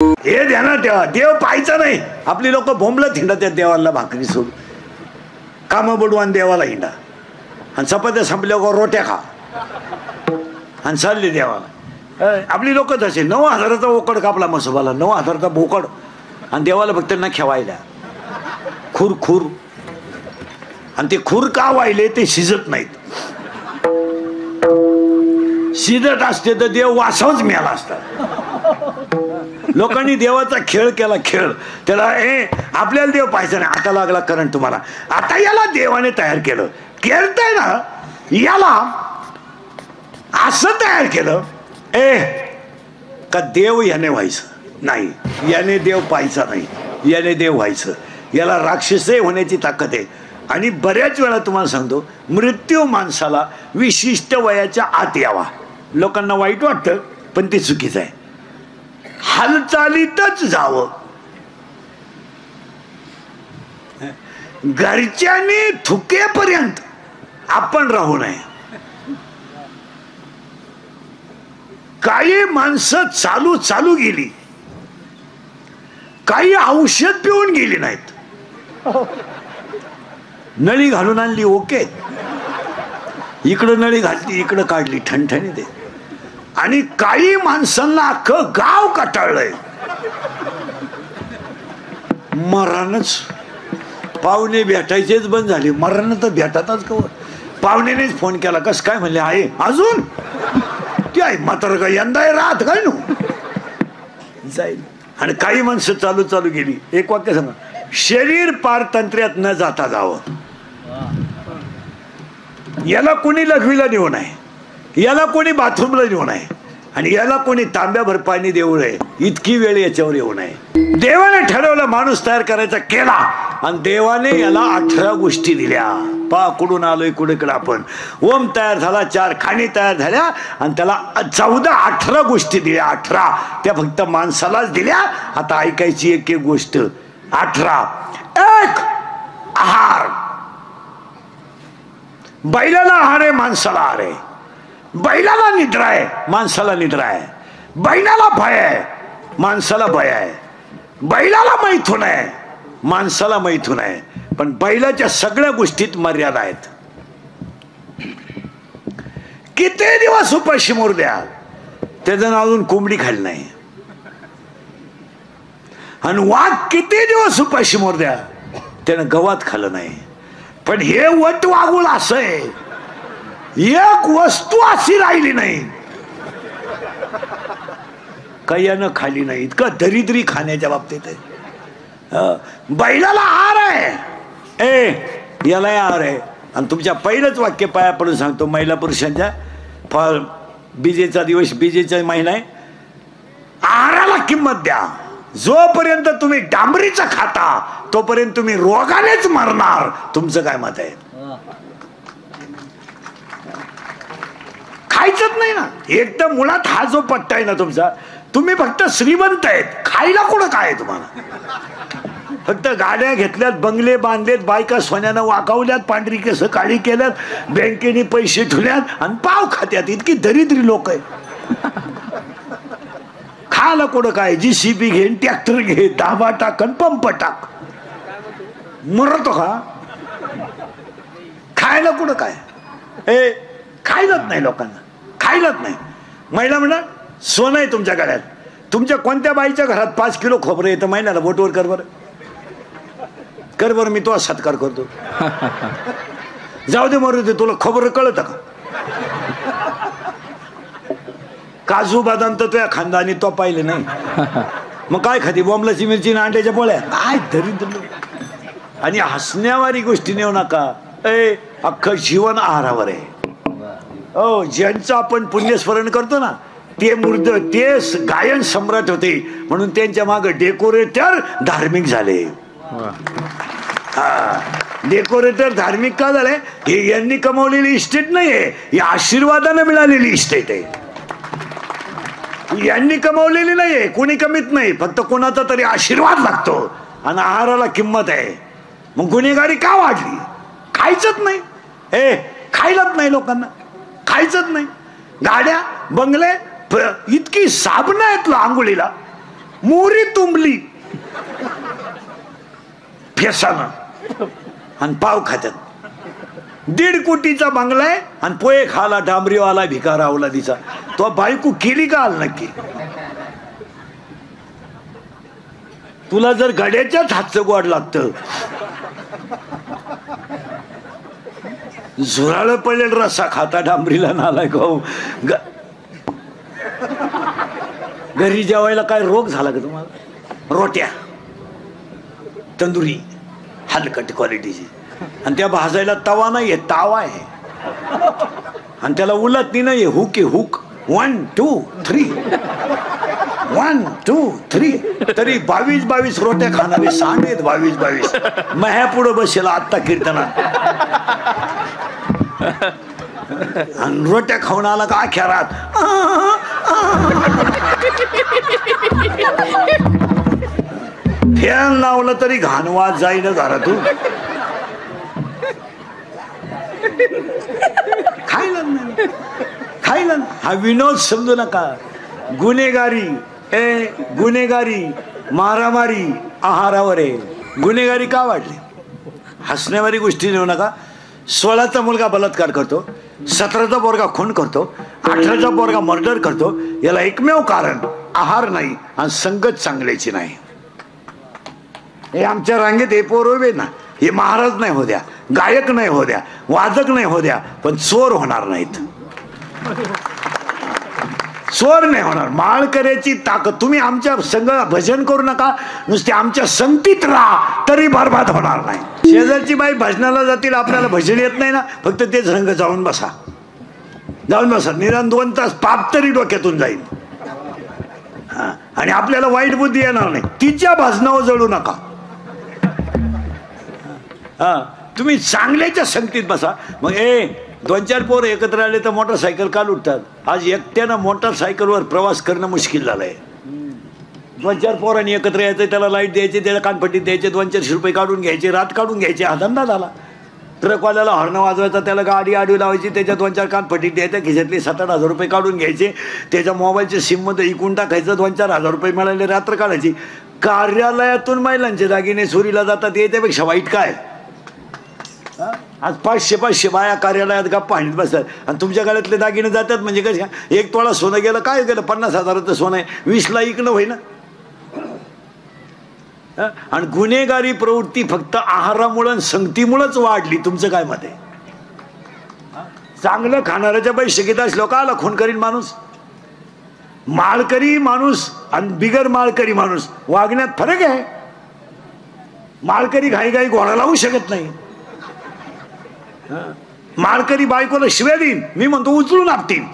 हे ध्यानात ठेवा, देव पाहायचा नाही. आपली लोक बोंबलत हिंडा त्या देवाला भाकरी सोडून, काम बुडवान देवाला हिंडा आणि चपात्या संपल्यावर रोट्या खा आणि चालले देवाला. आपली लोक तसे 9,000चा ओकड कापला मसोबाला, 9,000चा बोकड, आणि देवाला फक्त न खेवायला खूर खूर. आणि ते खूर का वाहिले ते शिजत नाहीत. शिजत असते तर देव वासावच मिळाला असता. लोकांनी देवाचा खेळ केला, खेळ. त्याला आपल्याला देव पाहायचा नाही. आता लागला करंट तुम्हाला. आता याला देवाने तयार केलं, केलंय ना, याला असं तयार केलं का देव याने व्हायचं नाही, याने देव पाहायचा नाही, याने देव व्हायचं. याला राक्षसही होण्याची ताकद आहे. आणि बऱ्याच वेळा तुम्हाला सांगतो, मृत्यू माणसाला विशिष्ट वयाच्या आत यावा. लोकांना वाईट वाटतं पण ते चुकीचं आहे. हालचालीतच जावं. घरच्यांनी थुकेपर्यंत आपण राहू नये. काही माणसं चालू चालू गेली, काही औषध पिऊन गेली नाहीत. नळी घालून आणली ओके, इकडं नळी घातली, इकडं काढली, ठणठणी दे. आणि काही माणसांना अख्खं गाव कटाळलंय. मरणच, पाहुणे भेटायचेच बंद झाले. मरण तर भेटतच कवर. पाहुण्यानेच फोन केला, कस काय म्हणले आहे अजून ती आहे मात्र का यंदा राहत काय नो जाईल. आणि काही माणसं चालू चालू गेली. एक वाक्य सांगा, शरीर पारतंत्र्यात न जाता जावं. याला कोणी लघवीला नेऊ नये, याला कोणी बाथरूमला नेऊ नये, आणि याला कोणी तांब्याभर पाणी देऊ नये. इतकी वेळ याच्यावर येऊ नये. देवाने ठरवलं माणूस तयार करायचा, केला. आणि देवाने याला 18 गोष्टी दिल्या. पा कुठून आलोय कुठेकडे आपण. ओम तयार झाला, 4 खाणी तयार झाल्या, आणि त्याला 18 गोष्टी दिल्या. 18 त्या फक्त माणसालाच दिल्या. आता ऐकायची एक एक गोष्ट. 18. एक, आहार. बैलाला आहार आहे, माणसाला आहार आहे. बैलाला निद्रा आहे, माणसाला निद्रा आहे. बैलाला भय आहे, माणसाला भय आहे. बैलाला मैथून आहे, माणसाला मैथून आहे. पण बैलाच्या सगळ्या गोष्टीत मर्यादा आहेत. किती दिवस उपाशी मोर द्या, त्याचं अजून कोंबडी खाल्ली नाही. आणि वाघ किती दिवस उपाशी मोर द्या, त्यानं गवात खाल्लं नाही. पण हे वट वागुळ असं आहे, एक वस्तू अशी राहिली नाही काही यानं खाली नाही. इतकं दरिद्री खाण्याच्या बाबतीत आहे. बैलाला आहार आहे, याला आहार आहे. आणि तुमच्या पहिलंच वाक्य पाया पडून सांगतो, महिला पुरुषांच्या फळ बीजेचा दिवस, बीजेचा महिना आहे. आहाराला किंमत द्या. जोपर्यंत तुम्ही डांबरीचं खाता तोपर्यंत तुम्ही रोगानेच मरणार. तुमचं काय मत आहे? खायचंच नाही ना. एक तर मुळात हा जो पट्टा आहे ना तुमचा, तुम्ही फक्त श्रीमंत आहेत, खायला कुठं काय आहे तुम्हाला? फक्त गाड्या घेतल्यात, बंगले बांधलेत, बायका सोन्यानं वाकावल्यात, पांढरी केस काळी केल्यात, बँकेने पैसे ठेवल्यात आणि पाव खात्यात. इतकी दरिद्री लोक आहे. खायला कुठं काय? JCB घेन, ट्रॅक्टर घे, दाबा टाक, पंप टाक, मरतो का? खायला कुठं काय? खायलाच नाही लोकांना, खायलाच नाही. महिला म्हणा सोनं आहे तुमच्या गळ्यात. तुमच्या कोणत्या बाईच्या घरात 5 किलो खोबरं येतं महिन्याला? बोटवर कर बरं, कर बरं, मी तो सत्कार करतो. जाऊ दे मरू दे, तुला खोबरं कळतं का? काजू बदाम तर तुझ्या खानदानी तो पाहिले नाही. मग काय खाती? बॉम्बलाची मिरची आणि अंड्याच्या पोळ्या. काय दरिद्र. आणि हसण्यावारी गोष्टी नेऊ नका. अख्खं जीवन आहारावर आहे. हो, ज्यांचं आपण पुण्यस्मरण करतो ना, ते मूर्ध, ते गायन सम्राट होते म्हणून त्यांच्या मागे डेकोरेटर धार्मिक झाले. डेकोरेटर धार्मिक का झाले? हे यांनी कमवलेली इस्टेट नाहीये, ही आशीर्वादाने मिळालेली इस्टेट आहे. यांनी कमवलेली नाहीये, कोणी कमीत नाही, फक्त कोणाचा तरी आशीर्वाद लागतो. आणि आहाराला किंमत आहे. मग गुन्हेगारी का वाढली? खायचंच नाही. खायलाच नाही लोकांना, खायचंच नाही. गाड्या, बंगले, इतकी साबणं आहेत आंघोळीला. मोरी तुंबली फेसानं आणि पाव खात्यात. 1.5 कोटीचा बंगला आहे आणि पोहे खाला डांबरीवाला भिकार आवला तिचा. तो बायको केली का आल नक्की? तुला जर गड्याच्याच हातचं गोड लागतं, झुराळ पडलेल रस्सा खाता डांबरीला नालाय खाऊ. घरी जेवायला काय रोग झाला का तुम्हाला? रोट्या तंदुरी हलकट क्वालिटीची, आणि त्या भाजायला तवा नाहीये, तावा आहे, आणि त्याला उलट नाही, हुक आहे हुक. 1 2 3 1 2 3 तरी 22 रोट्या खाणारे सांडेत. 22 मह्या पुढं बसेला आत्ता कीर्तनात, आणि रोट्या खाऊन आला का अख्या रात फॅन लावलं तरी घाणवाद जाईन घरातून. खायला हा विनोद समजू नका. गुन्हेगारी मारामारी आहारावर आहे. गुन्हेगारी का वाढली? हसण्यावारी गोष्टी नेऊ नका. 16चा मुलगा बलात्कार करतो, 17चा पोरगा खून करतो, 18चा पोरगा मर्डर करतो. याला एकमेव कारण आहार नाही आणि संगत चांगल्याची नाही. हे आमच्या रांगेत हे पोर उभे ना, हे महाराज नाही हो द्या, गायक नाही हो द्या, वादक नाही हो द्या, पण चोर होणार नाहीत. चोर नाही होणार. माळकऱ्याची ताकद. तुम्ही आमच्या संग भजन करू नका, नुसते आमच्या संगतीत राहा तरी बरबाद होणार नाही. शेजारची बाई भजनाला जातील, आपल्याला भजन येत नाही ना, फक्त तेच रंग जाऊन बसा, निदान 2 तास पाप तरी डोक्यातून जाईल. आणि आपल्याला वाईट बुद्धी येणार नाही. तिच्या भजनावर जळू नका. तुम्ही चांगल्याच्या संगतीत बसा. मग 2-4 पोरं एकत्र आले तर मोटरसायकल का लुटतात? आज एकट्यानं मोटरसायकलवर प्रवास करणं मुश्किल झालंय. 2-4 पोरांनी एकत्र यायचं, त्याला लाईट द्यायचे, त्याला कानपट्टी द्यायचे, 200-400 रुपये काढून घ्यायचे, रात काढून घ्यायचे, हा धंदा झाला. ट्रकवाल्याला हॉर्न वाजवायचा, त्याला गाडी आडवी लावायची, त्याच्या 2-4 कानपट्टी द्यायच्या, खिशातले 7-8 हजार रुपये काढून घ्यायचे, त्याच्या मोबाईलच्या सिममध्ये इकून टाकायचं, 2-4 हजार रुपये मिळाले, रात्र काढायची. कार्यालयातून महिलांचे दागिने चोरीला जातात, याच्यापेक्षा वाईट काय? आज 500 बाया कार्यालयात गप्पा आणत बसतात, आणि तुमच्या गळ्यातले दागिने जातात म्हणजे कशा? 1 तोळा सोनं गेलं, काय गेलं? 50 हजाराचं सोनं आहे, 20ला इकणं होईना. आणि गुन्हेगारी प्रवृत्ती फक्त आहारामुळे संगतीमुळेच वाढली. तुमचं काय मत आहे? चांगलं खाणाऱ्याच्या पैसे घेत असलो का आला खून करीन माणूस? माळकरी माणूस आणि बिगर माळकरी माणूस वागण्यात फरक आहे. माळकरी घाई घोडा लावू शकत नाही. माळकरी बायकोला शिव्या देईन, मी म्हणतो उचलून आपटीन,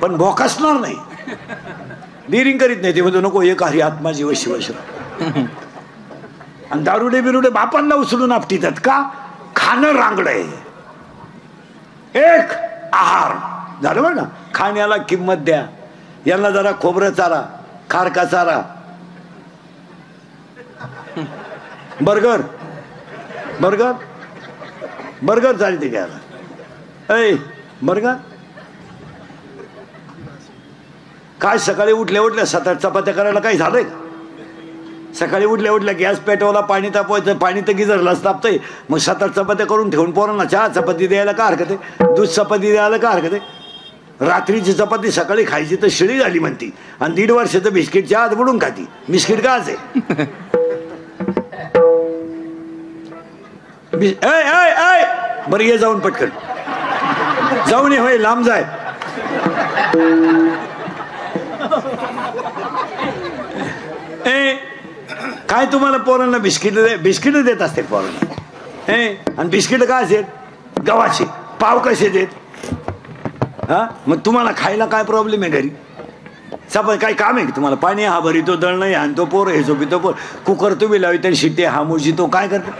पण भोकासणार नाही, डिरिंग करीत नाही. ते म्हणतो नको, एक हरी आत्मा जीव शिवश्र. आणि दारुडे बिरुडे बापांना उचलून आपटीतात का? खाणं रांगडय. एक आहार झालं बरं ना. खाण्याला किंमत द्या. यांना जरा खोबरं चारा, खारका चारा, बर्गर चालते घ्यायला. बर्गर काय? सकाळी उठल्या 7-8 चपात्या करायला काही झालंय का? सकाळी उठल्या गॅस पेटवला, पाणी तापवायचं, पाणी तर गिजरलाच तापतंय. मग 7-8 चपात्या करून ठेवून पोरांना 4 चपाती द्यायला का हरकत आहे? दूध चपाती द्यायला का हरकत आहे? रात्रीची चपाती सकाळी खायची तर शिळी झाली म्हणती, आणि 1.5 वर्षाचं बिस्किटच्या आत बुडून खाती. बिस्किट काच आहे? बरं ये जाऊन पटकन जाऊन ये. होय लांब जाय. काय तुम्हाला पोरांना बिस्किट देत असते पोरांना? आणि बिस्किट काय असेल? गव्हाचे. पाव कसे देत? मग तुम्हाला खायला काय प्रॉब्लेम आहे घरी? चपाती काय काम आहे तुम्हाला? पाणी हा भरितो, दळ नाही आणतो पोर, हे झोपितो पोर, कुकर तुम्ही लावितो, शिट्टे हा मुजितो, काय करतो?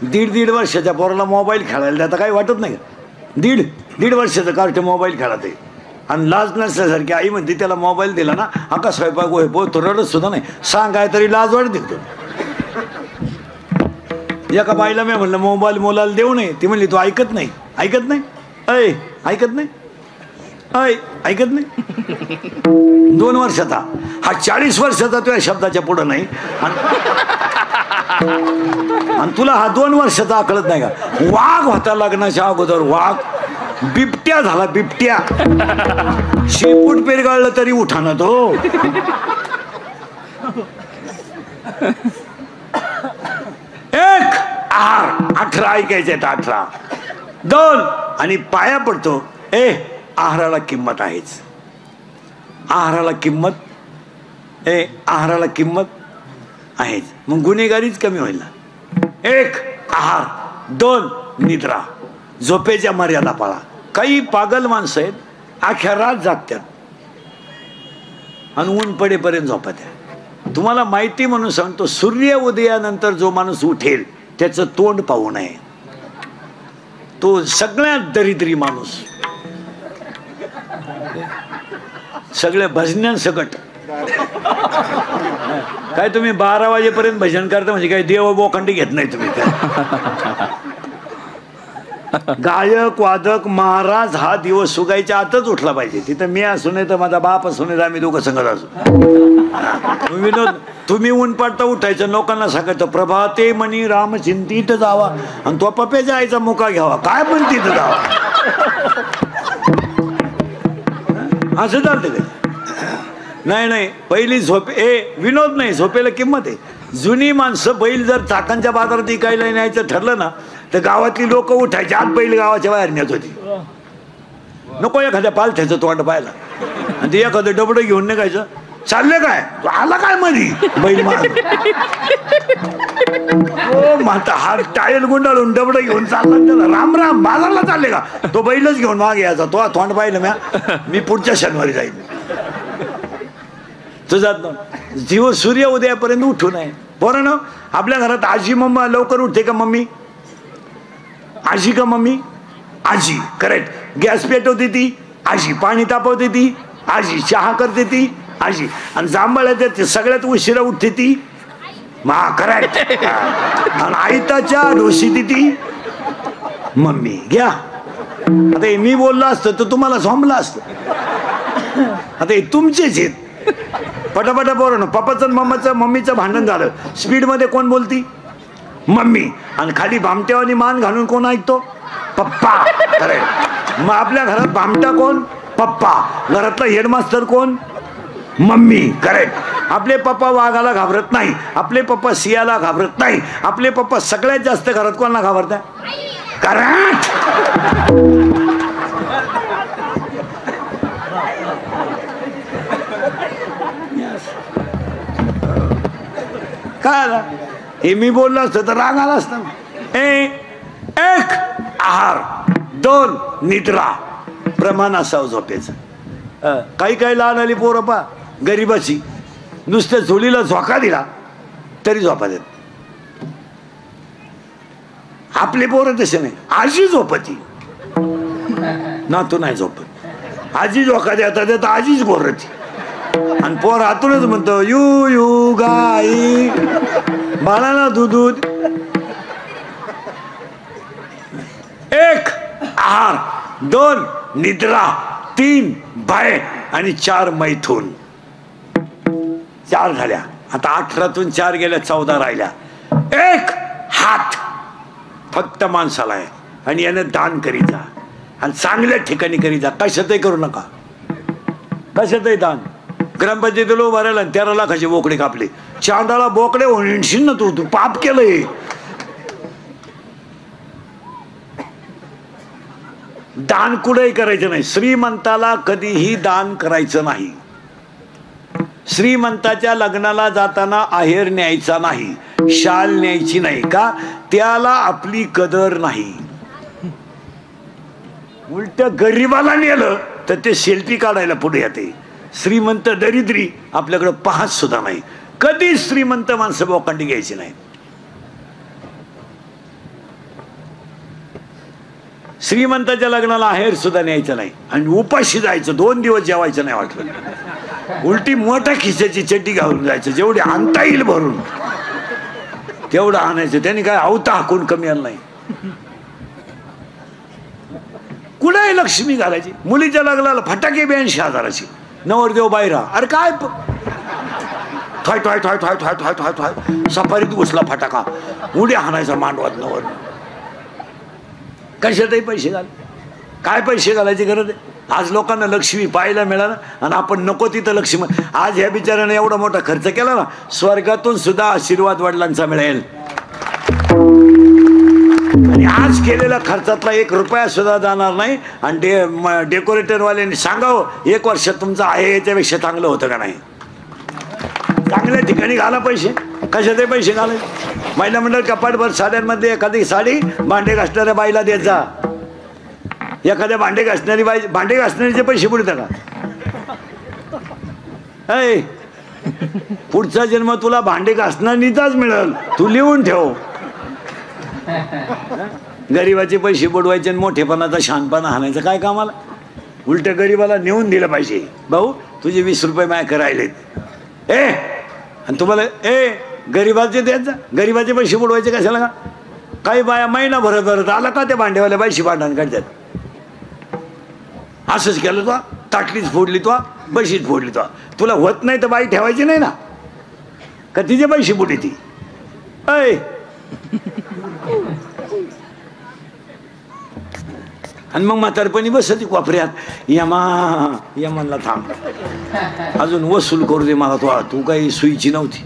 1.5 वर्षाच्या पोराला मोबाईल खेळायला द्या, काही वाटत नाही का? 1.5 वर्षाचं कार्ट मोबाईल खेळत आहे, आणि लाज नसल्यासारखी आई म्हणते त्याला मोबाईल दिला ना अका स्वयंपाक होय तो रडत सुद्धा नाही. सांगाय तरी लाज वाटते. एका बाईला मी म्हणलं मोबाईल मुलाला देऊ नये, ती म्हणली तू ऐकत नाही. ऐकत नाही. ऐकत नाही. 2 वर्षाचा हा 40 वर्षाचा तुझ्या शब्दाच्या पुढं नाही आणि तुला हा 2 वर्षाचा कळत नाही का. वाघ होता लग्नाच्या अगोदर, वाघ बिबट्या झाला, बिबट्या. शेपूट पेरगाळलं तरी उठाना तो. एक आहार 18 ऐकायचे, 18. 2 आणि पाया पडतो. आहाराला किंमत आहेच, आहाराला किंमत, आहाराला किंमत आहेच. मग गुन्हेगारीच कमी होईल ना. 1 आहार, 2 निद्रा. झोपेच्या मर्यादा पाळा. काही पागल माणसं आहेत, अख्ख्या रात जागतात आणि ऊन पडेपर्यंत झोपत आहे. तुम्हाला माहिती म्हणून सांगतो, सूर्य उदयानंतर जो माणूस उठेल त्याचं तोंड पाहू नये. तो सगळ्यात दरिद्री माणूस. सगळे भजन्यांसकट काय तुम्ही 12 वाजेपर्यंत भजन करता म्हणजे काय देव बोखंडी घेत नाही तुम्ही. गायक वादक महाराज हा दिवस सुगायच्या आतच उठला पाहिजे. तिथं मी असू नये तर माझा बाप असू नये, आम्ही दोघं संगत असू. विनोद, तुम्ही ऊन पाडता उठायचं, लोकांना सांगायचं प्रभाते म्हणी राम चिंतित जावा, आणि तो पप्याच्या आईचा मुका घ्यावा. काय पण तिथं जावा असं चालतं काय. नाही नाही, पहिली झोप. विनोद नाही, झोपेला किंमत आहे. जुनी माणसं बैल जर चाकांच्या बाजारात इकायला न्यायचं ठरलं ना तर गावातली लोक उठायची, आत बैल गावाच्या बाहेर नेत होती. नको एखाद्या पालथ्याचं तोंड पाहायला, आणि ते एखादं डबडं घेऊन निघायचं. चालले काय, आला काय मधी बैल माता हा टायल गुंडाळून डबडं घेऊन चालला. राम राम, बाजारला चालले का. तो बैलच घेऊन मागे यायचा. तो तोंड पाहिलं मी पुढच्या शनिवारी जाईल. तुझात जीव सूर्य उदयापर्यंत उठू नये. बरं, आपल्या घरात आजी मम्मा लवकर उठते का मम्मी? आजी का मम्मी? आजी. करेक्ट. गॅस पेटवते ती आजी, पाणी तापवते ती आजी, चहा करते ती आजी, आणि जांभळ्याच्या सगळ्यात उशिरा उठते ती करेक्ट. आणि आयताच्या ढोशी ती मम्मी. घ्या आता मी बोललो असतं तर तुम्हाला झोंबलं असतं. आता हे तुमचेच आहेत. पटापटा बोला ना. पप्पाचं मम्माचं मम्मीचं भांडण झालं, स्पीड मध्ये कोण बोलती? मम्मी. आणि खाली भामट्यावानी मान घालून कोण ऐकतो? पप्पा. करेक्ट. मग आपल्या घरात भामटा कोण? पप्पा. घरातला हेडमास्टर कोण? मम्मी. करेक्ट. आपले पप्पा वाघाला घाबरत नाही, आपले पप्पा सियाला घाबरत नाही, आपले पप्पा सगळ्यात जास्त घरात कोणाला घाबरतात? करेक्ट. काय आला हे मी बोललो असतं तर राग आला असता. 1 आहार, 2 निद्रा. प्रमाण असावं झोपेचं. काही काही लहान आली पोरं पा गरीबाची, नुसत्या झोळीला झोका दिला तरी झोपा देत. आपले पोरं तसे नाही. आजी झोपती, नातू नाही झोपत. आजी झोका देता देता आजीच बोलती, आणि पोर हातूनच म्हणतो यू यू गाई बाळाला दूध. 1 आहार, 2 निद्रा, 3 भय आणि 4 मैथून. 4 झाल्या. आता 18तून 4 गेल्या, 14 राहिल्या. 1 हात फक्त माणसाला आहे, आणि यानं दान करीत जा, आणि चांगल्या ठिकाणी करीत जा. कशातही करू नका, कशातही दान. ग्रामपंचायतीला उभा राहिला 13 लाखाची बोकडे कापले. चांदाला बोकडे म्हणशील ना तू पाप केलंय. दान कुठेही करायचं नाही. श्रीमंताला कधीही दान करायचं नाही. श्रीमंताच्या लग्नाला जाताना आहेर न्यायचा नाही, शाल न्यायची नाही. का? त्याला आपली कदर नाही. उलट गरीबाला नेलं तर ते सेल्फी काढायला पुढे येते. श्रीमंत दरिद्री आपल्याकडे पाहत सुद्धा नाही. कधी श्रीमंत माणसं बोकांडी घ्यायची नाही. श्रीमंताच्या लग्नाला आहेर सुद्धा न्यायचं नाही, आणि उपाशी जायचं. 2 दिवस जेवायचं नाही वाटलं. उलटी मोठ्या खिशाची चड्डी घालून जायचं, जेवढी आणता येईल भरून तेवढं आणायचं. त्यांनी काय अवता हाकून कमी आलं नाही. कुठे लक्ष्मी घालायची? मुलीच्या लग्नाला फटाके 82,000ची, नवरदेव बाहेर. अरे काय थाय थाय थाय थाय थाय थाय थाय थाय सफारीत घुसला फटाका, उड्या हाणायचा मांडवात नवर. कशातही पैसे घाल, काय पैसे घालायची गरज आहे? आज लोकांना लक्ष्मी पाहायला मिळालं आणि आपण नको तिथं लक्ष्मी. आज ह्या बिचाराने एवढा मोठा खर्च केला ना, स्वर्गातून सुद्धा आशीर्वाद वडिलांचा मिळेल. आणि आज केलेल्या खर्चातला 1 रुपया सुद्धा जाणार नाही. आणि डेकोरेटरवाल्यांनी सांगावं 1 वर्ष तुमचं आहे याच्यापेक्षा चांगलं होतं का नाही. चांगल्या ठिकाणी घाला पैसे. कशाचे पैसे घालायचे? महिला मंडळ कपाटभर साड्यांमध्ये एखादी साडी भांडे घासणाऱ्या बाईला देत जा. एखाद्या भांडे घासणारी बाई, भांडे घासणारीचे पैसे बुडतात का? ऐ, पुढचा जन्म तुला भांडे घासणारीचाच मिळेल, तू लिहून ठेव. गरीबाचे पैसे बुडवायचे आणि मोठेपणाचा शहाणपणा हाणायचं काय कामाला? उलट गरीबाला नेऊन दिलं पाहिजे. भाऊ तुझे 20 रुपये मायक राहिलेत, आणि तुम्हाला गरीबाचे देत जा. गरीबाचे पैसे बुडवायचे कशाला का? काही बाया महिना भरत आला का त्या भांडेवाल्या बाईशी भांडण काढतात. असंच केलं तो, ताटलीच फोडली तो, बशीच फोडली तो. तुला होत नाही तर बाई ठेवायची नाही ना का? तिचे पैसे बुडी ती. ऐ, आणि मग म्हातारपणी बसती कोपऱ्यात, यमनला थांब, अजून वसूल करू दे मला. तू काही सुईची नव्हती.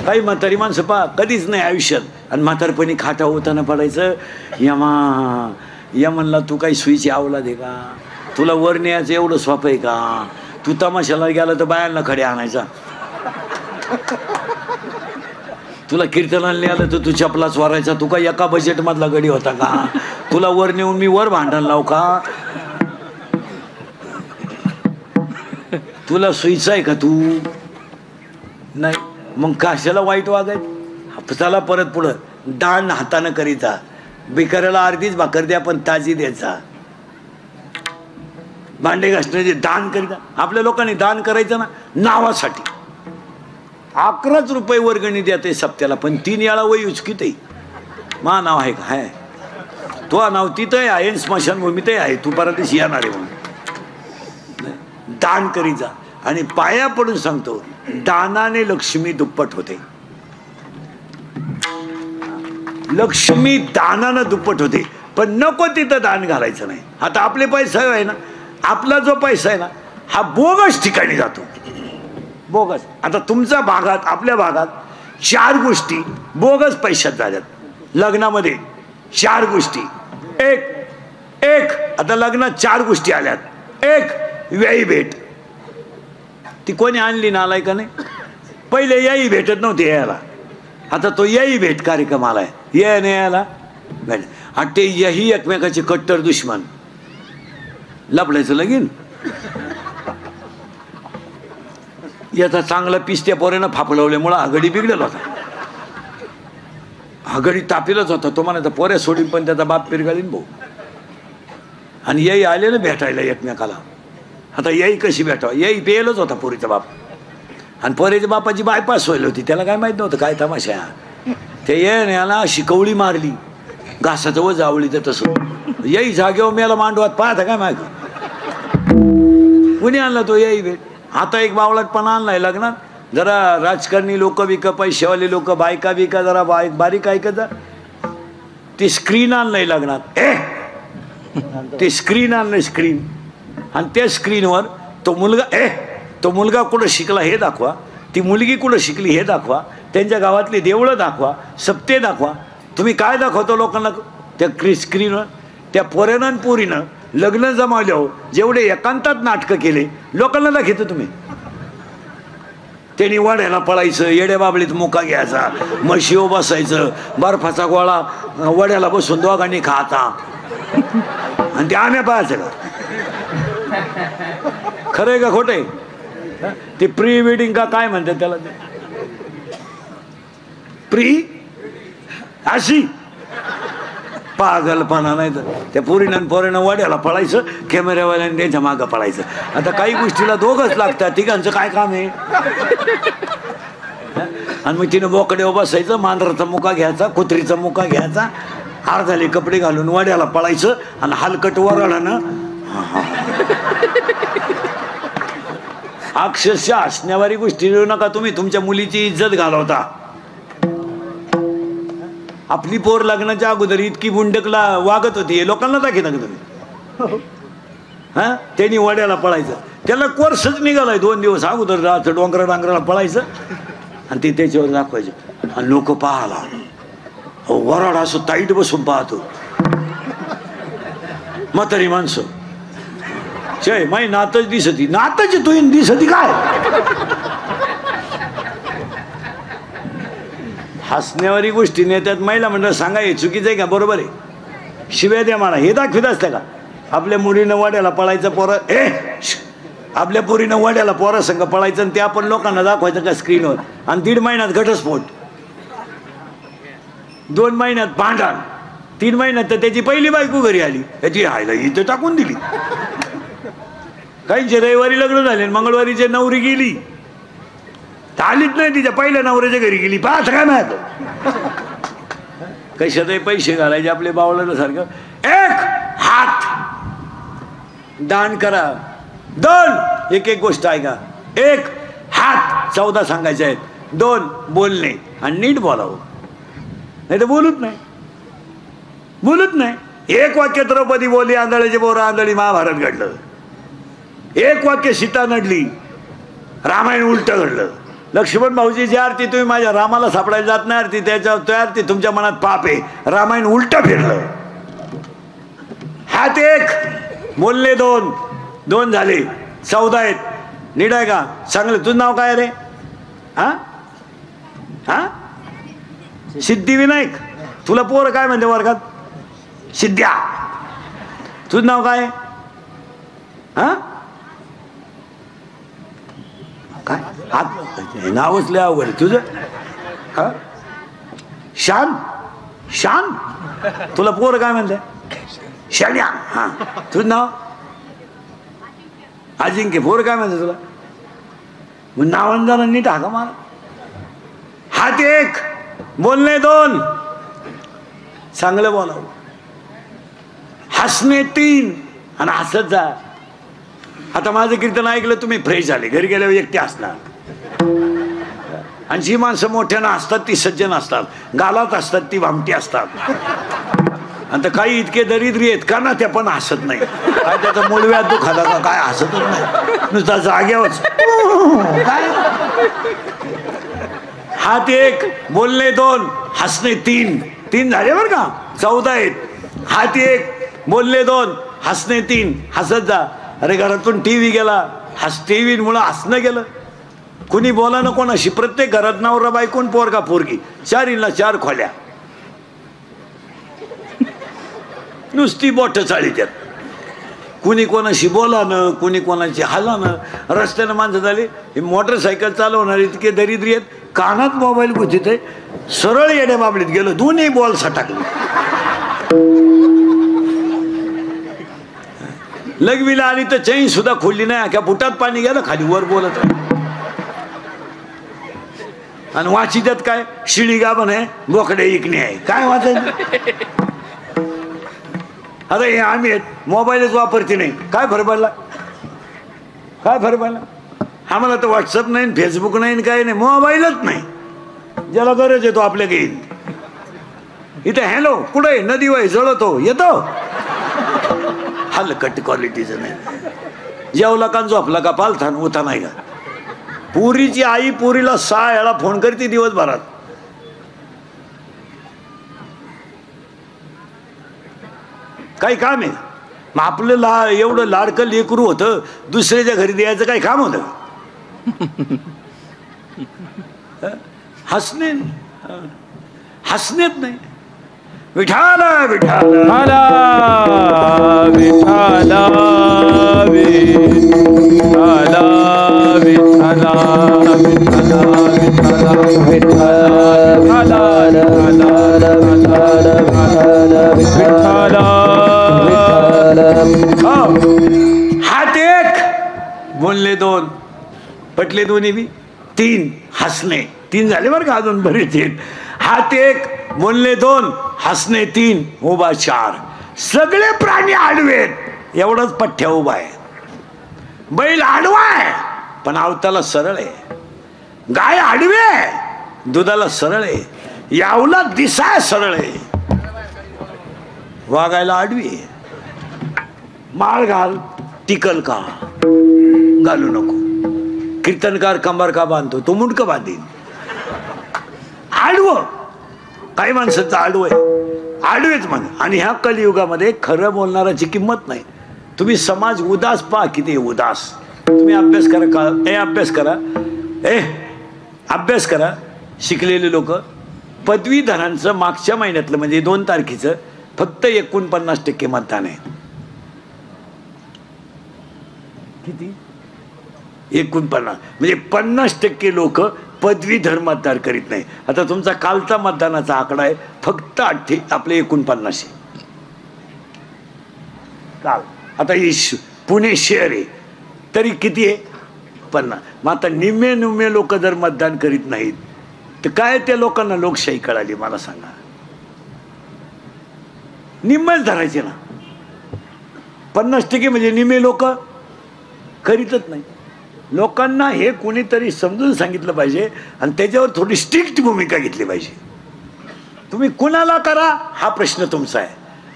काही म्हातारी माणसं पहा कधीच नाही आयुष्यात, आणि म्हातारपणी खाटा होताना पडायचं, यमनला तू काही सुईची आवला दे का? तुला वर न्यायचं एवढं सोपं आहे का? तू तमाशाला गेला तर बायांना खडे आणायचा. तुला कीर्तनाला नेलं तर तू चपला चोरायचा. तू काय एका बजेट मधला गडी होता का? तुला वर नेऊन मी वर भांडण लावू का? तुला सुईचं आहे का? तू नाही, मग कशाला वाईट वागायचं? चला परत पुढं. दान हातानं करीता. भिकाऱ्याला अर्धीच भाकर द्या पण ताजी द्यायचा. भांडे घासण्याचे दान करीता. आपल्या लोकांनी दान करायचं ना नावासाठी. 11 रुपये वर्गणी द्या सप्त्याला, पण 3 वेळा वय उचकीत आहे. मा नाव आहे का? आहे तो नाव तिथं आहे, स्मशानभूमीतही आहे. तू परदेशी येणार आहे म्हणून दान करी जा. आणि पाया पडून सांगतो, दानाने लक्ष्मी दुप्पट होते. लक्ष्मी दानानं दुप्पट होते. पण नको तिथं दान घालायचं नाही. आता आपले पैसे आहे ना, आपला जो पैसा आहे ना हा बोगस ठिकाणी जातो. बोगस. आता तुमच्या भागात, आपल्या भागात 4 गोष्टी बोगस पैशात झाल्यात. लग्नामध्ये 4 गोष्टी. एक आता लग्नात 4 गोष्टी आल्यात. 1 व्ययी भेट. ती कोणी आणली नालाय का नाही? पहिले याही भेटत नव्हते यायला, आता तो याही भेट कार्यक्रम आलाय. ये नाही यायला भेट. आणि ते यही एकमेकाचे कट्टर दुश्मन. लपडायचं लगीन. याचा चांगला पिस्त्या पोऱ्यानं फापलवल्यामुळं आघाडी बिघडेल होता. आघाडी तापीलच होता. तो म्हणायचा पोऱ्या सोडीन पण त्याचा बाप पिरगाळीन भाऊ. आणि याही आले ना भेटायला एकमेकाला. आता याही कशी भेटावं? याही पेलच होता पोरीचा बाप. आणि पोऱ्याच्या बापाची बायपास व्हायला होती. त्याला काय माहित नव्हतं काय तमाशा. ते ये याला शिकवली मारली घासाचं व जावळी. तर तसं याही जागेवर मेला मांडवात पाहता काय माहिती. कुणी आणला तो याही भेट. आता एक बावळटपणा आणलाय लग्नात. जरा राजकारणी लोक बिक, पैसेवाले लोक, बायका बिका जरा बारीक ऐकत जा. ते स्क्रीन आणलंय लग्नात. ते स्क्रीन आणलंय, स्क्रीन. आणि त्या स्क्रीनवर तो मुलगा कुठं शिकला हे दाखवा, ती मुलगी कुठं शिकली हे दाखवा, त्यांच्या गावातली देवळं दाखवा, सप्ते दाखवा. तुम्ही काय दाखवतो लोकांना त्या स्क्रीनवर? त्या पोऱ्यानं आणि पोरीनं लग्न जमावल्यावर जेवढे एकांतात नाटकं केले लोकांना दाखवतो तुम्ही. त्यांनी वड्याला पळायचं, येड्या बाबळीत मुका घ्यायचा, म्हशीवर बसायचं, बर्फाचा गोळा वड्याला बसून दोघांनी खायचा, आणि ते आम्ही पाहायचं का? खरंय का खोटंय? ते प्री वेडिंग का काय म्हणतात त्याला? प्री अशी पागलपणा. नाही तर त्या पोरीनं पोरीनं वड्याला पळायचं, कॅमेऱ्यावाल्याने त्यांच्या मागं पळायचं. आता काही गोष्टीला दोघंच लागतात. तिघांचं काय काम आहे? आणि मग तिनं बोकड्यावर बसायचं, मांजराचा मुका घ्यायचा, कुत्रीचा मुका घ्यायचा, अर्धाले कपडे घालून वाड्याला पळायचं आणि हलकट वराडानं अक्षरशः हसण्यावारी गोष्टी देऊ नका तुम्ही. तुमच्या मुलीची इज्जत घालवता. आपली पोर लग्नाच्या अगोदर इतकी बुंडकला वागत होती, हे लोकांना दाखवता का तुम्ही? हा, त्यांनी वाड्याला पळायचं. त्याला कोर्सच निघालाय 2 दिवस अगोदर राहायचं, डोंगरा डांगराला पळायचं आणि ते त्याच्यावर दाखवायचं आणि लोक पाहाला. वराड असं ताईट बसून पाहतो. म्हातारी माणसं जय माई नातच दिसती, नातच तू दिसती काय? हसण्यावारी गोष्टी नेत्यात महिला मंडळ. सांगा हे चुकीचं आहे का? बरोबर आहे. शिव्या द्या मला, हे दाखवित असतं का? आपल्या मुलीनं वाड्याला पळायचं पोरं, आपल्या पोरीनं वाड्याला पोरा संघ पळायचं आणि ते आपण लोकांना दाखवायचं का स्क्रीनवर? आणि 1.5 महिन्यात घटस्फोट, 2 महिन्यात भांडण, 3 महिन्यात तर त्याची पहिली बायको घरी आली. त्याची हायला इथं टाकून दिली. काहींचे रविवारी लग्न झाले, मंगळवारीचे नवरी गेली, आलीच नाही, तिच्या पहिल्या नवऱ्याच्या घरी गेली. पाच काय माहित कशातही पैसे घालायचे आपले बावळाला सारखं. 1 हात दान करा. 2 एक गोष्ट ऐका. 1 हात 14 सांगायचे आहेत. 2 बोलणे आणि नीट बोलावं, नाही तर बोलत नाही. 1 वाक्य द्रौपदी बोलली, आंधळीचे बोर आंधळी, महाभारत घडलं. 1 वाक्य सीता नडली, रामायण उलट घडलं. लक्ष्मण भाऊजीची आरती तुम्ही माझ्या रामाला सापडायला जात नाही आरती, त्याच्या त्या आरती तुमच्या मनात पाप आहे. रामायण उलट फिरलं. हात 1 बोलले 2 झाले, 14 आहेत. नीट आहे का? चांगलं. तुझं नाव काय रे? हा हा सिद्धिविनायक. तुला पोर काय म्हणते वर्गात? सिद्ध्या. तुझं नाव काय? हा काय? नावच लय अवघड तुझं. हा शान. शान. तुला पोर काय म्हणते? शान्या. हा तुझं नाव? अजिंक्य. पोर काय म्हणते तुला? मग नावान जरा नीट हाका मारा. हात 1 बोलणे 2 चांगलं बोलावं. हसणे 3 आणि हसत जा. आता माझं कीर्तन ऐकलं तुम्ही, फ्रेश झाले. घरी गेल्यावर एकटे असणार. आणि जी माणसं मोठ्यानं असतात ती सज्जन असतात, गालात असतात ती भामटी असतात. आणि काही इतके दरिद्री आहेत का ना, त्या पण हसत नाही. काय त्याचा मूळव्याध दुखाला का काय? हसतच नाही, नुसता जाग्यावरच. काय? हात 1 बोलणे 2 हसणे 3 झाले बरं का? 14 आहेत. हात 1 बोलणे 2 हसणे 3 हसत जा. अरे घरातून टीव्ही गेला, टीव्ही मुळे हसणं गेलं. कुणी बोला ना कोणाशी. प्रत्येक घरात नवरा बायकोन पोरगा पोरगी, 4 4 खोल्या, नुसती बोट चाळी त्यात. कुणी कोणाशी बोलानं, कुणी कोणाशी हालानं. रस्त्यानं माणसं झाली. हे मोटरसायकल चालवणारे इतके दरिद्री आहेत, कानात मोबाईल गुंतीत आहे, सरळ येड्या बाबलीत गेलो, 2 बॉल सटाकले. लगवीला आली तर चैन सुद्धा खोलली नाही, अख्या बुटात पाणी गेलं, खाली वर बोलत आहे. आणि वाची त्यात काय? शिळी गाभण आहे, बोकडे इकणे आहे. काय वाचायचं? अरे आम्ही मोबाईलच वापरते नाही. काय फरक पडला? काय फरक पडला? आम्हाला तर व्हॉट्सअप नाही, फेसबुक नाही, काही नाही, मोबाईलच नाही. ज्याला गरज येतो आपल्या घेईन. इथे हॅलो कुठे नदी वाई जळतो येतो. हलकट क्वालिटीचं नाही. जेवला का झोपला का पालथान होता नाही का? पुरीची आई पुरीला 6 वेळा फोन करते दिवसभरात. काही काम आहे? मग आपलं एवढं लाडकं लेकरू होतं, दुसऱ्याच्या घरी द्यायचं काही काम होतं? हसण्यात नाही. विठाला विठाला विठाला विठाला विठाला हात 1 बोलले 2 पटले, 2 बी 3 हसणे 3 झाले बरं का? अजून बरेच आहेत. हात 1 बोलणे 2 हसणे 3, उभा 4. सगळे प्राणी आडवेत, एवढंच पठ्ठ्या उभा आहे. बैल आडवा आहे पण अवताला सरळ आहे. गाय आडवी आहे, दुधाला सरळ आहे. यावला दिसाय सरळ आहे, वागायला आडवी आहे. माळ घाल, टिकल का घालू नको. कीर्तनकार कंबर का बांधतो, तो मुंडकं बांधीन. आडवं काही माणसाचं आडवं आहे, आडवेच म्हण. आणि ह्या कलियुगामध्ये खरं बोलणाराची किंमत नाही. तुम्ही समाज उदास पहा, किती उदास. तुम्ही अभ्यास करा का, अभ्यास करा, अभ्यास करा. शिकलेले लोक पदवीधरांचं मागच्या महिन्यातलं म्हणजे 2 तारखेचं फक्त 49% मतदान आहे. किती? 49, म्हणजे 50% लोक पदवीधर मतदार करीत नाही. आता तुमचा कालचा मतदानाचा आकडा आहे फक्त आपले 49 काल. आता पुणे शहर आहे तरी किती आहे? 50. मग आता निम्मे लोक जर मतदान करीत नाहीत तर काय त्या लोकांना लोकशाही कळाली मला सांगा? निम्मेच धरायचे ना. 50% म्हणजे निम्मे लोक करीतच नाही. लोकांना हे कोणीतरी समजून सांगितलं पाहिजे आणि त्याच्यावर थोडी स्ट्रिक्ट भूमिका घेतली पाहिजे. तुम्ही कुणाला करा हा प्रश्न तुमचा आहे,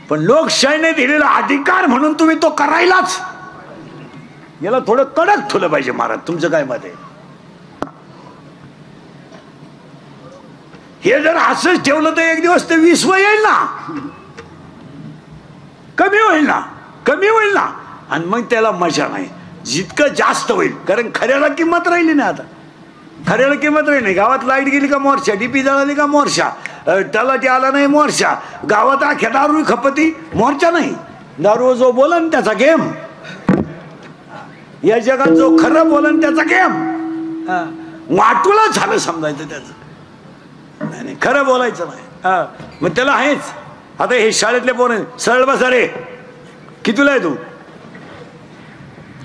पण लोकशाहीने दिलेला अधिकार म्हणून तुम्ही तो करायलाच, याला थोडं कडक ठेवलं पाहिजे. महाराज तुमचं काय मत आहे? हे जर असंच ठेवलं तर एक दिवस ते 20 येईल ना, कमी होईल ना, कमी होईल ना. आणि मग त्याला मजा नाही. जितकं जास्त होईल, कारण खऱ्याला किंमत राहिली नाही. आता खऱ्याला किंमत राहिली नाही. गावात लाईट गेली का मोर्चा, डीपी जळाली का मोर्चा, तलाठी आला नाही मोर्चा, गावात अख्या दारू खपती मोर्चा नाही. दारू जो बोलन त्याचा गेम, या जगात जो खरं बोलन त्याचा गेम. वाटूला झालं समजायचं त्याचं. नाही खरं बोलायचं नाही. मग त्याला आहेच. आता हे शाळेतले पोरं सरळ बसा रे, कितीला आहे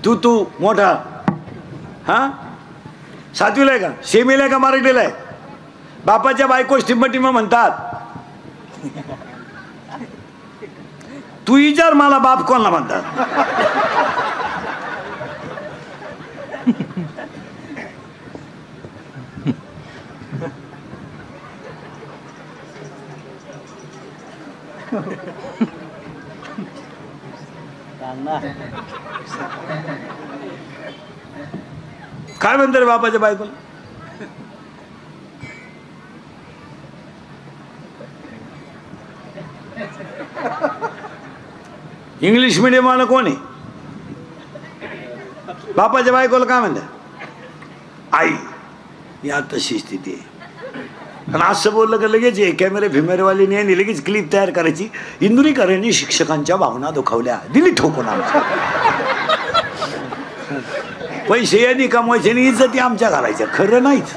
तू मोठा, हा 7वीला आहे का, सेमीला आहे का, मराठीला आहे? बापाच्या बायको टिंब म्हणतात. तू विचार मला बाप कोणाला म्हणतात? काय म्हणते रे बापाच्या बायकोला? इंग्लिश मीडियम वाला कोण आहे? बापाच्या बायकोला काय म्हणतात? आई. या तशी स्थिती आहे. आणि असं बोललं का लगेच कॅमेरे फिमेरेवालीने यांनी लगेच क्लिप तयार करायची. इंदुरीकरांनी शिक्षकांच्या भावना दुखावल्या, दिली ठोकून. आमच्या पैसे यांनी कमवायचे आणि इज्जती आमच्या घालायच्या. खरं नाहीच.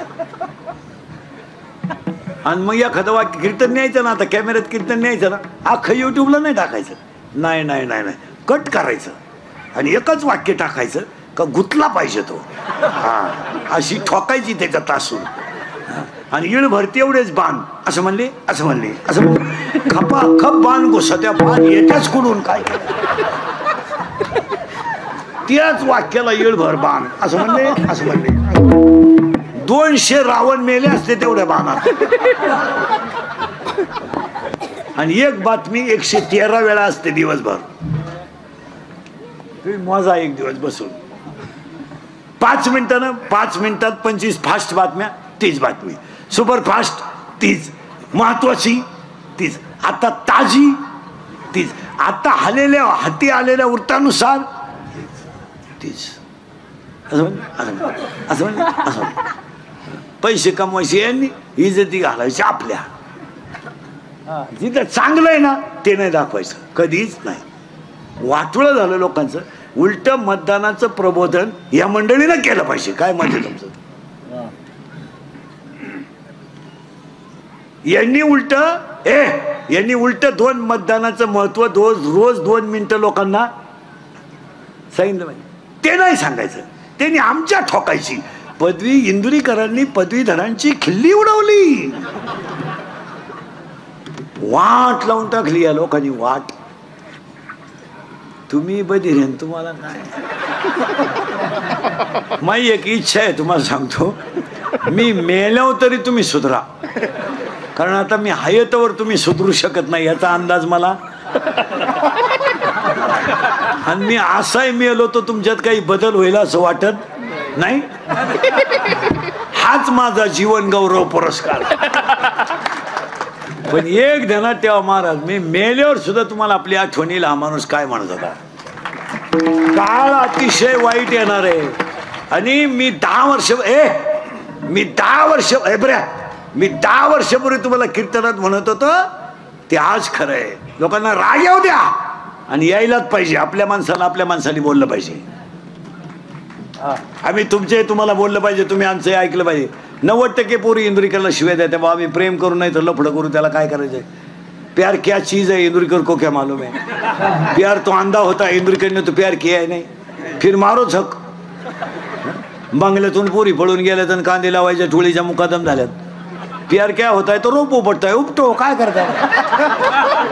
आणि मग एखादं वाक्य कीर्तन न्यायचं ना, आता कॅमेऱ्यात कीर्तन न्यायचं ना, अख्खं युट्यूबला नाही टाकायचं. नाही नाही नाही नाही, कट करायचं आणि एकच वाक्य टाकायचं का गुतला पाहिजे तो. अशी ठोकायची त्याच्या तासून. आणि इळ भरती एवढेच बाण, असं म्हणले असं म्हणले असं म्हणले, खपा खप बाण घुसत्या, बाण येत्याच कुडून काय, त्याच वाक्याला इळभर बाण असं म्हणले असं म्हणले. 200 रावण मेले असते तेवढ्या बाणात. आणि एक बातमी 113 वेळा असते दिवसभर. तुम्ही मोजा एक दिवस बसून. 5 मिनिटानं 5 मिनिटात 25 फास्ट बातम्या, 30 बातमी. सुपर फास्ट 30, महत्वाची 30, आता ताजी 30, आता हाती आलेल्या वृत्तानुसार 30. असं पैसे कमवायचे यांनी, इज्जती घालायची आपल्या. जिथं चांगलं आहे ना ते नाही दाखवायचं, कधीच नाही. वाटोळं झालं लोकांचं. उलट मतदानाचं प्रबोधन या मंडळीनं केलं पाहिजे. काय मत आहे तुमचं? यांनी उलट 2 मतदानाचं महत्व रोज 2 मिनिटं लोकांना सांगितलं पाहिजे. ते नाही सांगायचं, त्यांनी आमच्या ठोकायची. इंदुरीकरांनी पदवीधरांची खिल्ली उडवली. वाट लावून टाकली या लोकांनी, वाट. तुम्ही बधीर आहे, तुम्हाला काय. माझी एक इच्छा आहे, तुम्हाला सांगतो, मी मेल्यावर तरी तुम्ही सुधरा. कारण आता मी हयतवर तुम्ही सुधरू शकत नाही याचा अंदाज मला. आणि मी असाही मेलो तर तुमच्यात काही बदल होईल असं वाटत नाही. हाच माझा जीवन गौरव पुरस्कार. पण एक ध्यानात ठेवा महाराज, मी मेल्यावर सुद्धा तुम्हाला आपली आठवण येईल हा माणूस काय म्हणत होता. काळ अतिशय वाईट येणार आहे. आणि मी 10 वर्ष मी 10 वर्षापूर्वी तुम्हाला कीर्तनात म्हणत होतो ते आज खरं आहे. लोकांना राग येऊ द्या आणि यायलाच पाहिजे. आपल्या माणसाने बोललं पाहिजे. आम्ही तुम्हाला बोललं पाहिजे, तुम्ही आमचं ऐकलं पाहिजे. 90% पोरी इंदुरीकरला शिव्या द्या, तेव्हा आम्ही प्रेम करू नाही तर लफडं करू, त्याला काय करायचंय. प्यार क्या चीज है इंदुरीकर को क्या मालूम है. प्यार तो अंधा होता, इंदुरीकर ने तो प्यार किया है नहीं. फिर मारो झक. बंगल्यातून पोरी पळून गेल्यात आणि कांदे लावायच्या टोळीच्या मुकादम झाल्यात. प्यार क्या होता है तो रोप उपटताय, उपटो, काय करताय.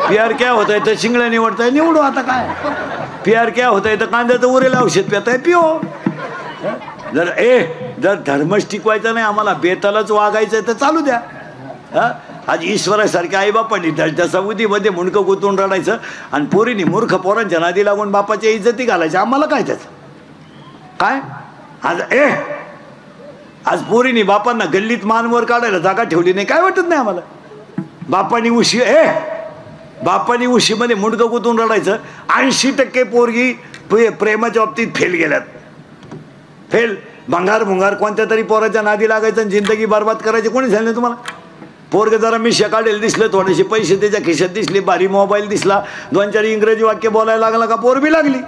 प्यार क्या होता है तर शिंगड्या निवडताय, निवडो, आता काय. प्यार क्या होता है तर कांद्याचं उरेल औषध प्याताय, पिओ. जर धर्मच टिकवायचा नाही, आम्हाला बेतालाच वागायचंय तर चालू द्या. आज ईश्वरासारख्या आई बापांनी त्या समुदीमध्ये मुंडकं गुंतवून रडायचं आणि पोरीनी मूर्ख पोरांच्या नादी लागून बापाच्या इज्जती घालायच्या. आम्हाला काय त्याचं काय. आज पोरीनी बापांना गल्लीत मानवर काढायला जागा ठेवली नाही, काय वाटत नाही आम्हाला. बापांनी उशीमध्ये मुंडकं गुंतवून रडायचं. 80% पोरगी प्रेमाच्या बाबतीत फेल गेल्यात. फेल. भंगार कोणत्या तरी पोराच्या नादी लागायचं आणि जिंदगी बरबाद करायची. कोणी सांगितलं तुम्हाला. पोरग जरा मिश्या काढेल दिसलं, थोडेसे पैसे त्याच्या खिशात दिसले, भारी मोबाईल दिसला, 2-4 इंग्रजी वाक्य बोलायला लागला का पोर बी लागली.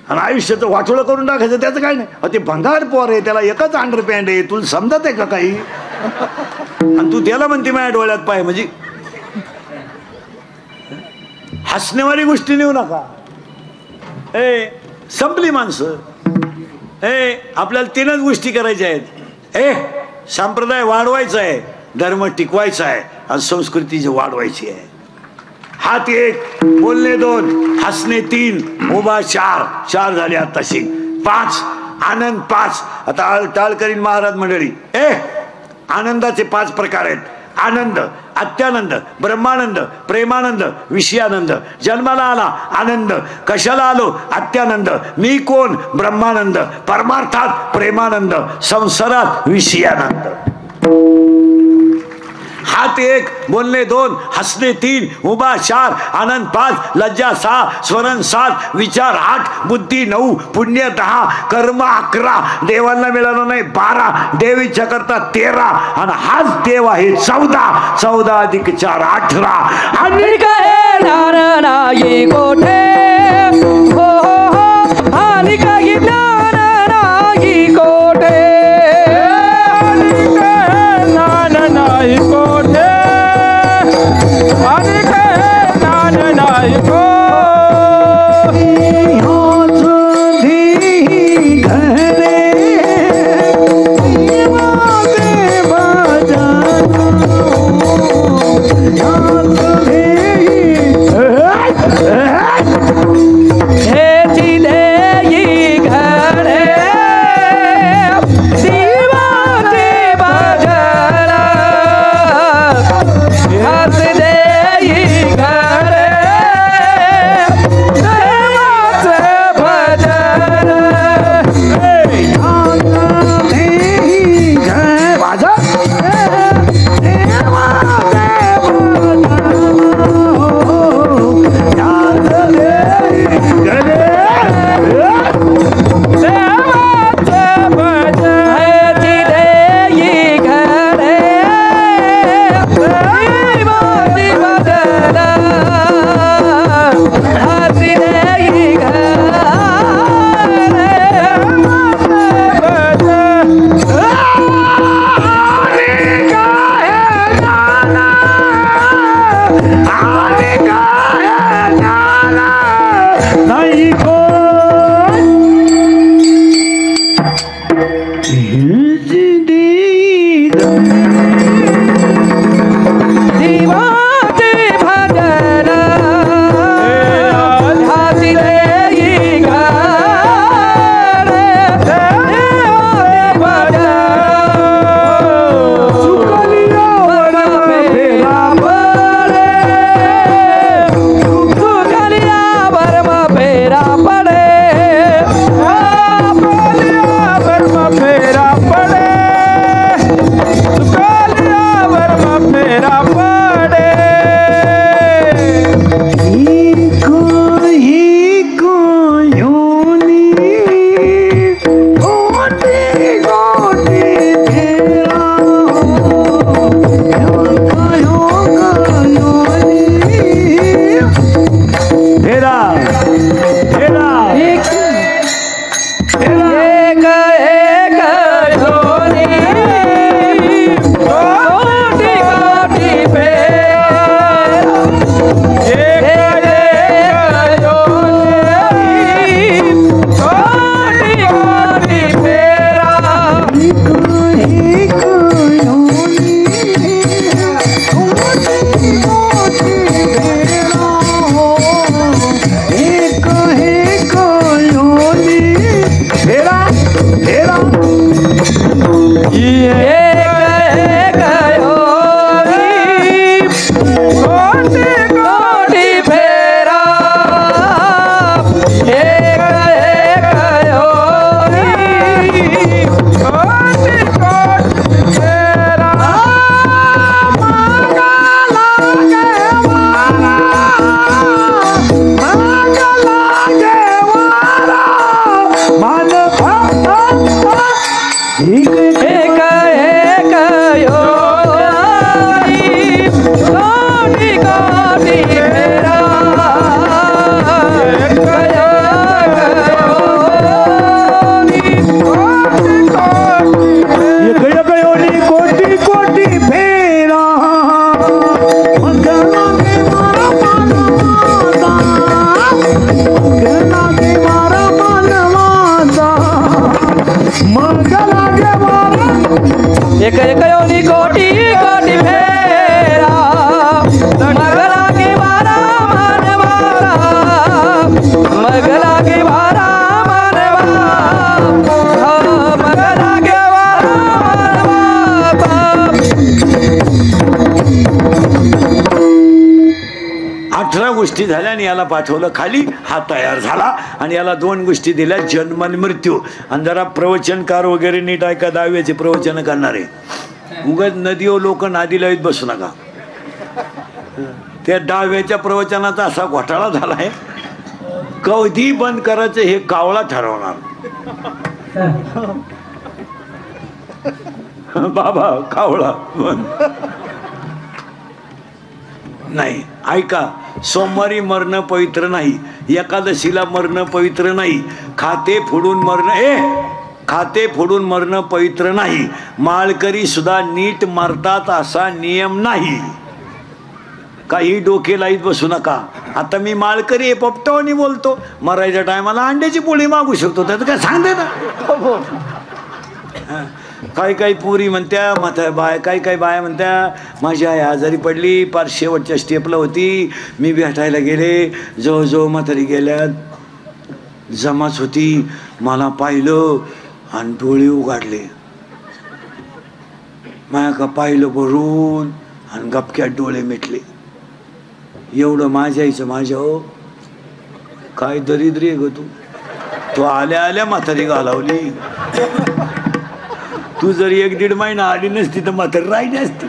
आणि आयुष्याचं वाटोळं करून टाकायचं, त्याचं काय नाही. ते भंगार पोर आहे, त्याला एकच अंडरपॅन्ट आहे, तुला समजत आहे का काही. आणि तू त्याला म्हणते माझ्या डोळ्यात पाय. म्हणजे हसण्यावारी गोष्टी नेऊ नका. संपली माणसं. आपल्याला 3च गोष्टी करायच्या आहेत. संप्रदाय वाढवायचा आहे, धर्म टिकवायचा आहे आणि संस्कृती वाढवायची आहे. हात 1, बोलणे 2, हसणे 3, उभा 4 झाले. आताशी 5, आनंद 5. आता टाळ करीन महाराज मंडळी. आनंदाचे 5 प्रकार आहेत. आनंद, अत्यानंद, ब्रह्मानंद, प्रेमानंद, विषयानंद. जन्माला आला आनंद, कशाला आलो अत्यानंद, मी कोण ब्रह्मानंद, परमार्थात प्रेमानंद, संसारात विषयानंद. हात 1, बोलणे 2, हसणे 3, उभा 4, आनंद 5, लज्जा 6, स्वरण 7, विचार 8, बुद्धी 9, पुण्य 10, कर्म 11, देवांना मिळालं नाही 12, देवीच्या करता 13 आणि हाच देव आहे 14 अधिक 4 18. आणि काय नाही कोठे हो आणि काही ज्ञान नाही कोठे. नाही कोठे आणि काय ज्ञान नाही को. हे एक योनी कोटी कोटी फेरा एक योनी कोटी कोटी फेरा एक योनी कोटी कोटी फेरा मगला के बारा मानवारा मगला के बारा मानवा मगला के बारा मानवा 18 गोष्टी झाल्या आणि याला पाठवलं खाली. हा तयार झाला आणि याला 2 गोष्टी दिल्या, जन्म आणि मृत्यू. आणि जरा प्रवचनकार वगैरे नीट ऐका, 10वीचे प्रवचन करणारे उगाच नदीवर लोक नादी लावीत बसू नका. त्या 10व्याच्या प्रवचनाचा असा घोटाळा झालाय, कधी बंद करायचं हे कावळा ठरवणार. बाबा कावळा नाही. ऐका, सोमवारी मरणं पवित्र नाही, एकादशीला मरणं पवित्र नाही, खाते फोडून मरणं पवित्र नाही, माळकरी सुद्धा नीट मरतात असा नियम नाही. काही डोके लाईत बसू नका. आता मी माळकरी आहे, पोपटावानी बोलतो, मरायच्या टायमाला अंड्याची पोळी मागू शकतो, त्याचं काय सांगते ना. काही काही पुरी म्हणत्या काही बाया म्हणत्या माझी आई आजारी पडली, पार शेवटच्या स्टेपला होती, मी भेटायला गेले, जवळजवळ म्हातारी गेल्यात, जमाच होती, मला पाहिलं आणि डोळे उघडले. माया का पाहिलं भरून आणि गपक्यात डोळे मिटले. एवढं माझ्या आईचं माझ्या हो काय दरिद्री आहे ग तू आल्या आल्या म्हातारी घालावली. तू जर 1-1.5 महिना आली नसती तर म्हातारी राहिली असती.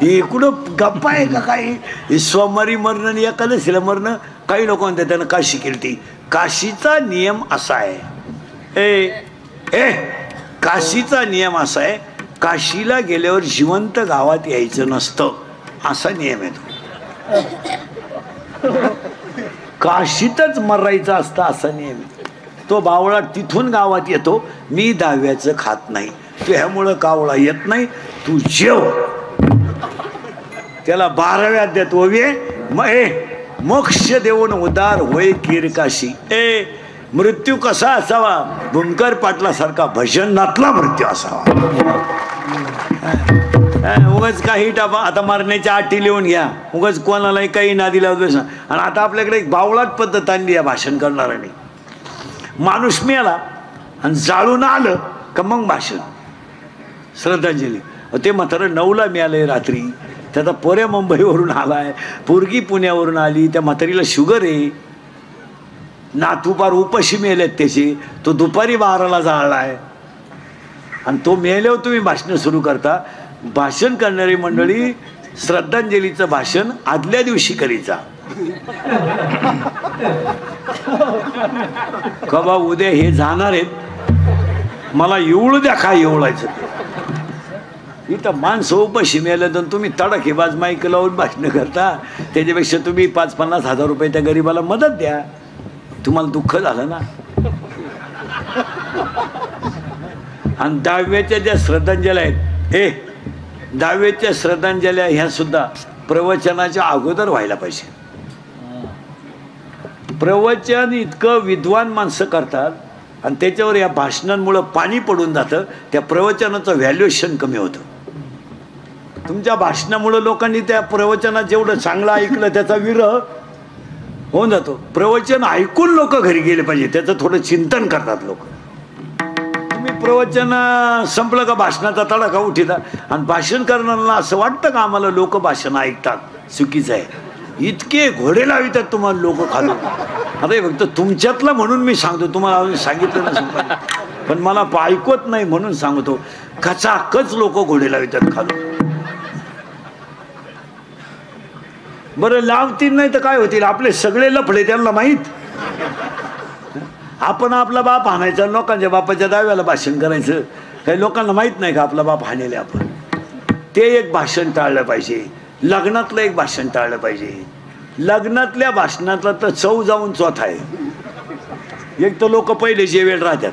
हे कुठं गप्पा आहे का काही? सोमवारी मरणं आणि एकादशीला मरणं. काही लोक म्हणतात त्यानं काशी केली ती. काशीचा नियम असा आहे, काशीचा नियम असा आहे, काशीला गेल्यावर जिवंत गावात यायचं नसतं, असा नियम आहे तो. काशीतच मरायचं असतं असा नियम आहे. तो बावळा तिथून गावात येतो. मी 10व्याचं खात नाही, त्यामुळं कावळा येत नाही. तू जेव. त्याला 12व्या देत ओवे मोक्ष देऊन उदार होय किरकाशी. मृत्यू कसा असावा? भूमकर पाटलासारखा भजनातला मृत्यू असावा. उगाच काही टापा. आता मरण्याच्या आटी लिहून घ्या, उगाच कोणालाही काही नादी लावतो. आणि आता आपल्याकडे एक बावळाट पद्धत आणली आहे भाषण करणाऱ्याने. माणूस मिळाला आणि जाळून आलं का मग भाषण, श्रद्धांजली. ते म्हातारं 9ला मिळालंय रात्री, त्याचा पोऱ्या मुंबईवरून आलाय, पोरगी पुण्यावरून आली, त्या म्हातारीला शुगर आहे, नातू पार उपाशी मेलेत त्याचे, तो दुपारी 12ला जाळलाय आणि तो मेल्यावर तुम्ही भाषण सुरू करता. भाषण करणारी मंडळी श्रद्धांजलीचं भाषण आदल्या दिवशी करीचा. का बा उद्या हे जाणार आहेत, मला एवढं द्या काय एवढायचं. इथं माणसं उपाशी मेलं तर तुम्ही तडाखेबाज माईक लावून भाषण करता. त्याच्यापेक्षा तुम्ही 5-50 हजार रुपये त्या गरीबाला मदत द्या. तुम्हाला दुःख झालं ना. आणि 10व्याच्या ज्या श्रद्धांजल्या आहेत, 10व्याच्या श्रद्धांजल्या ह्या सुद्धा प्रवचनाच्या अगोदर व्हायला पाहिजे. प्रवचन इतकं विद्वान माणसं करतात आणि त्याच्यावर या भाषणांमुळं पाणी पडून जातं. त्या प्रवचनाचं व्हॅल्युएशन कमी होतं. तुमच्या भाषणामुळं लोकांनी त्या प्रवचनात जेवढं चांगलं ऐकलं त्याचा विरह होऊन जातो. प्रवचन ऐकून लोक घरी गेले पाहिजे, त्याचं थोडं चिंतन करतात लोक. तुम्ही प्रवचन संपलं का भाषणाचा तडाखा उठीता आणि भाषण करणाऱ्याला असं वाटतं का आम्हाला लोक भाषण ऐकतात? चुकीचं आहे. इतके घोडे लावितात तुम्हाला लोक खालून. अरे फक्त तुमच्यातलं म्हणून मी सांगतो, तुम्हाला अजून सांगितलं नसेल पण मला ऐकत नाही म्हणून सांगतो. खचाखच लोक घोडे लावितात खालून. बरं लावतील नाही तर काय होतील? आपले सगळे लफडे त्यांना माहीत. आपण आपला बाप हाणायचा, लोकांच्या बापाच्या दाव्याला भाषण करायचं. काही लोकांना माहित नाही का आपला बाप हाणेले आपण? ते एक भाषण टाळलं पाहिजे. लग्नातलं एक भाषण टाळलं पाहिजे. लग्नातल्या भाषणातला तर चव जाऊन चौथा आहे. एक तर लोक पहिले जेवेल राहतात,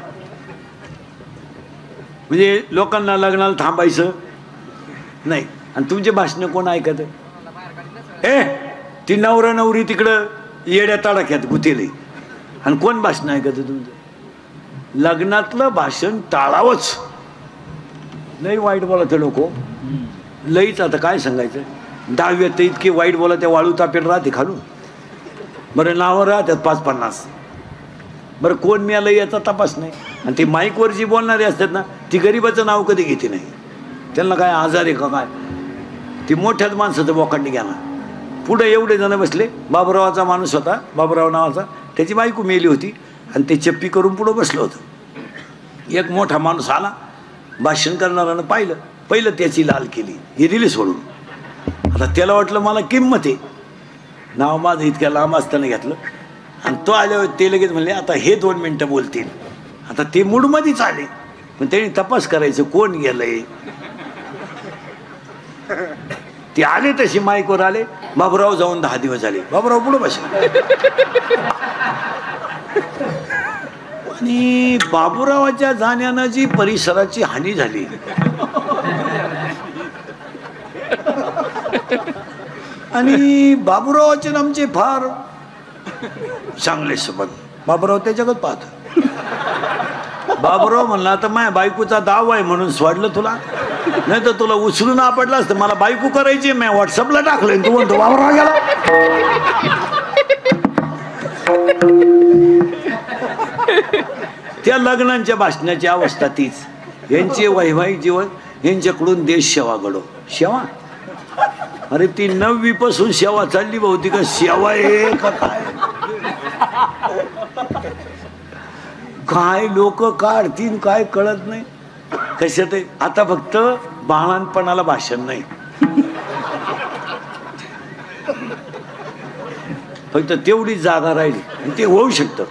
म्हणजे लोकांना लग्नाला थांबायचं नाही. आणि तुमचे भाषण कोण ऐकत? ती नवरा नवरी तिकडं येड्या तडाख्यात गुतेले आणि कोण भाषण ऐकत तुमचं? लग्नातलं भाषण टाळावंच. लई वाईट बोलत लोक, लईच. आता काय सांगायचं? 10वीत इतके वाईट बोला त्या वाळू तापेल राहते खालून. बरं नावं राहतात 5-50. बरं कोण मिळालं याचा तपास नाही. आणि ते माईकवर जी बोलणारे असतात ना, ती गरिबाचं नाव कधी घेते नाही. त्यांना काय आजार आहे का काय? ती मोठ्याच माणसाचं बोकांडी घ्या ना. पुढे एवढे जण बसले. बाबुरावाचा माणूस होता, बाबुराव नावाचा. त्याची बायको मेली होती आणि ते चप्पी करून पुढं बसलं होतं. एक मोठा माणूस आला, भाषण करणाऱ्यानं पाहिलं, पहिलं त्याची लाल केली, हे दिली सोडून. आता त्याला वाटलं मला किंमत आहे, नाव माझं इतक्या लांब असताना घेतलं. आणि तो आल्यावर ते लगेच म्हणले आता हे 2 मिनटं बोलतील. आता ते मूडमध्येच आले, पण त्यांनी तपास करायचं कोण गेलंय. ते आले तशी माईकवर आले. बाबुराव जाऊन 10 दिवस झाले. बाबुराव पुढे बसले. आणि बाबुरावाच्या जाण्यानं जी परिसराची हानी झाली, आणि बाबुरावाचे आमचे फार चांगले संबंध. बाबुराव त्याच्याकडे पाहत. बाबुराव म्हणला आता माझ्या बायकोचा दाव आहे म्हणून सोडलं तुला, नाही तर तुला उचलून आपडला असतं. मला बायको करायची, मी व्हॉट्सअपला टाकलं. तू म्हणतो बाबुराव गेला. त्या लग्नांच्या भाषणाची अवस्था तीच. यांचे वैवाहिक जीवन, यांच्याकडून देश सेवा घडो. सेवा? अरे ती 9वी पासून सेवा चालली बहुती का? सेवा आहे का काय? काय लोक काढतील काय कळत नाही. कशात आहे आता? फक्त बाळांपणाला भाषण नाही, फक्त तेवढी जागा राहिली. आणि ते होऊ शकतं.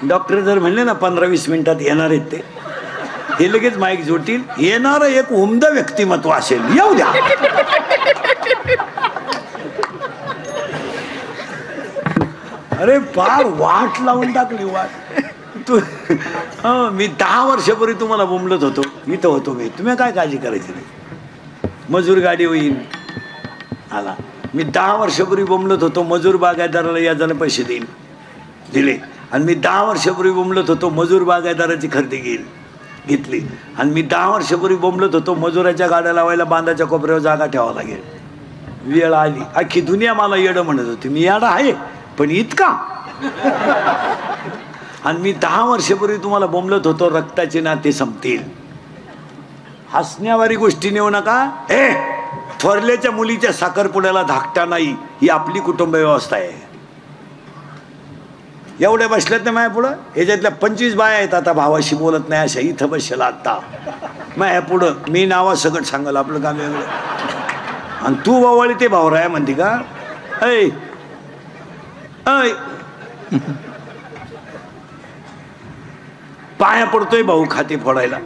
डॉक्टर जर म्हणले ना 15-20 मिनिटात येणार आहेत ते, हे लगेच माईक जोडतील. येणारं एक उमदा व्यक्तिमत्व असेल, येऊ द्या. अरे फार वाट लावून टाकली वाट. तू मी 10 वर्षापूर्वी तुम्हाला बोंबलत होतो, इथं होतो मी. तुम्ही काय काळजी करायची नाही. मजूर गाडी होईल आला. मी 10 वर्षापूर्वी बोंबलत होतो मजूर बागायतदाराला याजाने पैसे देईन, दिले. आणि मी 10 वर्षापूर्वी बोंबलत होतो मजूर बागायतदाराची खरेदी घेतली. आणि मी 10 वर्षापूर्वी बोंबलत होतो मजुराच्या गाड्या लावायला बांधाच्या कोपऱ्यावर जागा ठेवावं लागेल. वेळ आली. अख्खी दुनिया मला येडं म्हणत होती. मी येडा आहे पण इतका. आणि मी 10 वर्षापूर्वी तुम्हाला बोंबलत होतो रक्ताचे नाते संपतील. हसण्यावारी गोष्टी नेऊ नका. थोरल्याच्या मुलीच्या साखरपुड्याला धाकटा नाही, ही आपली कुटुंब व्यवस्था आहे. एवढ्या बसल्यात ना माझ्या पुढं, ह्याच्यातल्या 25 बाया आहेत आता भावाशी बोलत नाही अशा इथं बसला आता माझ्या पुढं. मी नावा सगळं सांगाल आपलं काम वेगळं. आणि तू बावळी ते भावराया म्हणते का? ऐ ऐ पाया पडतोय भाऊ खाते फोडायला.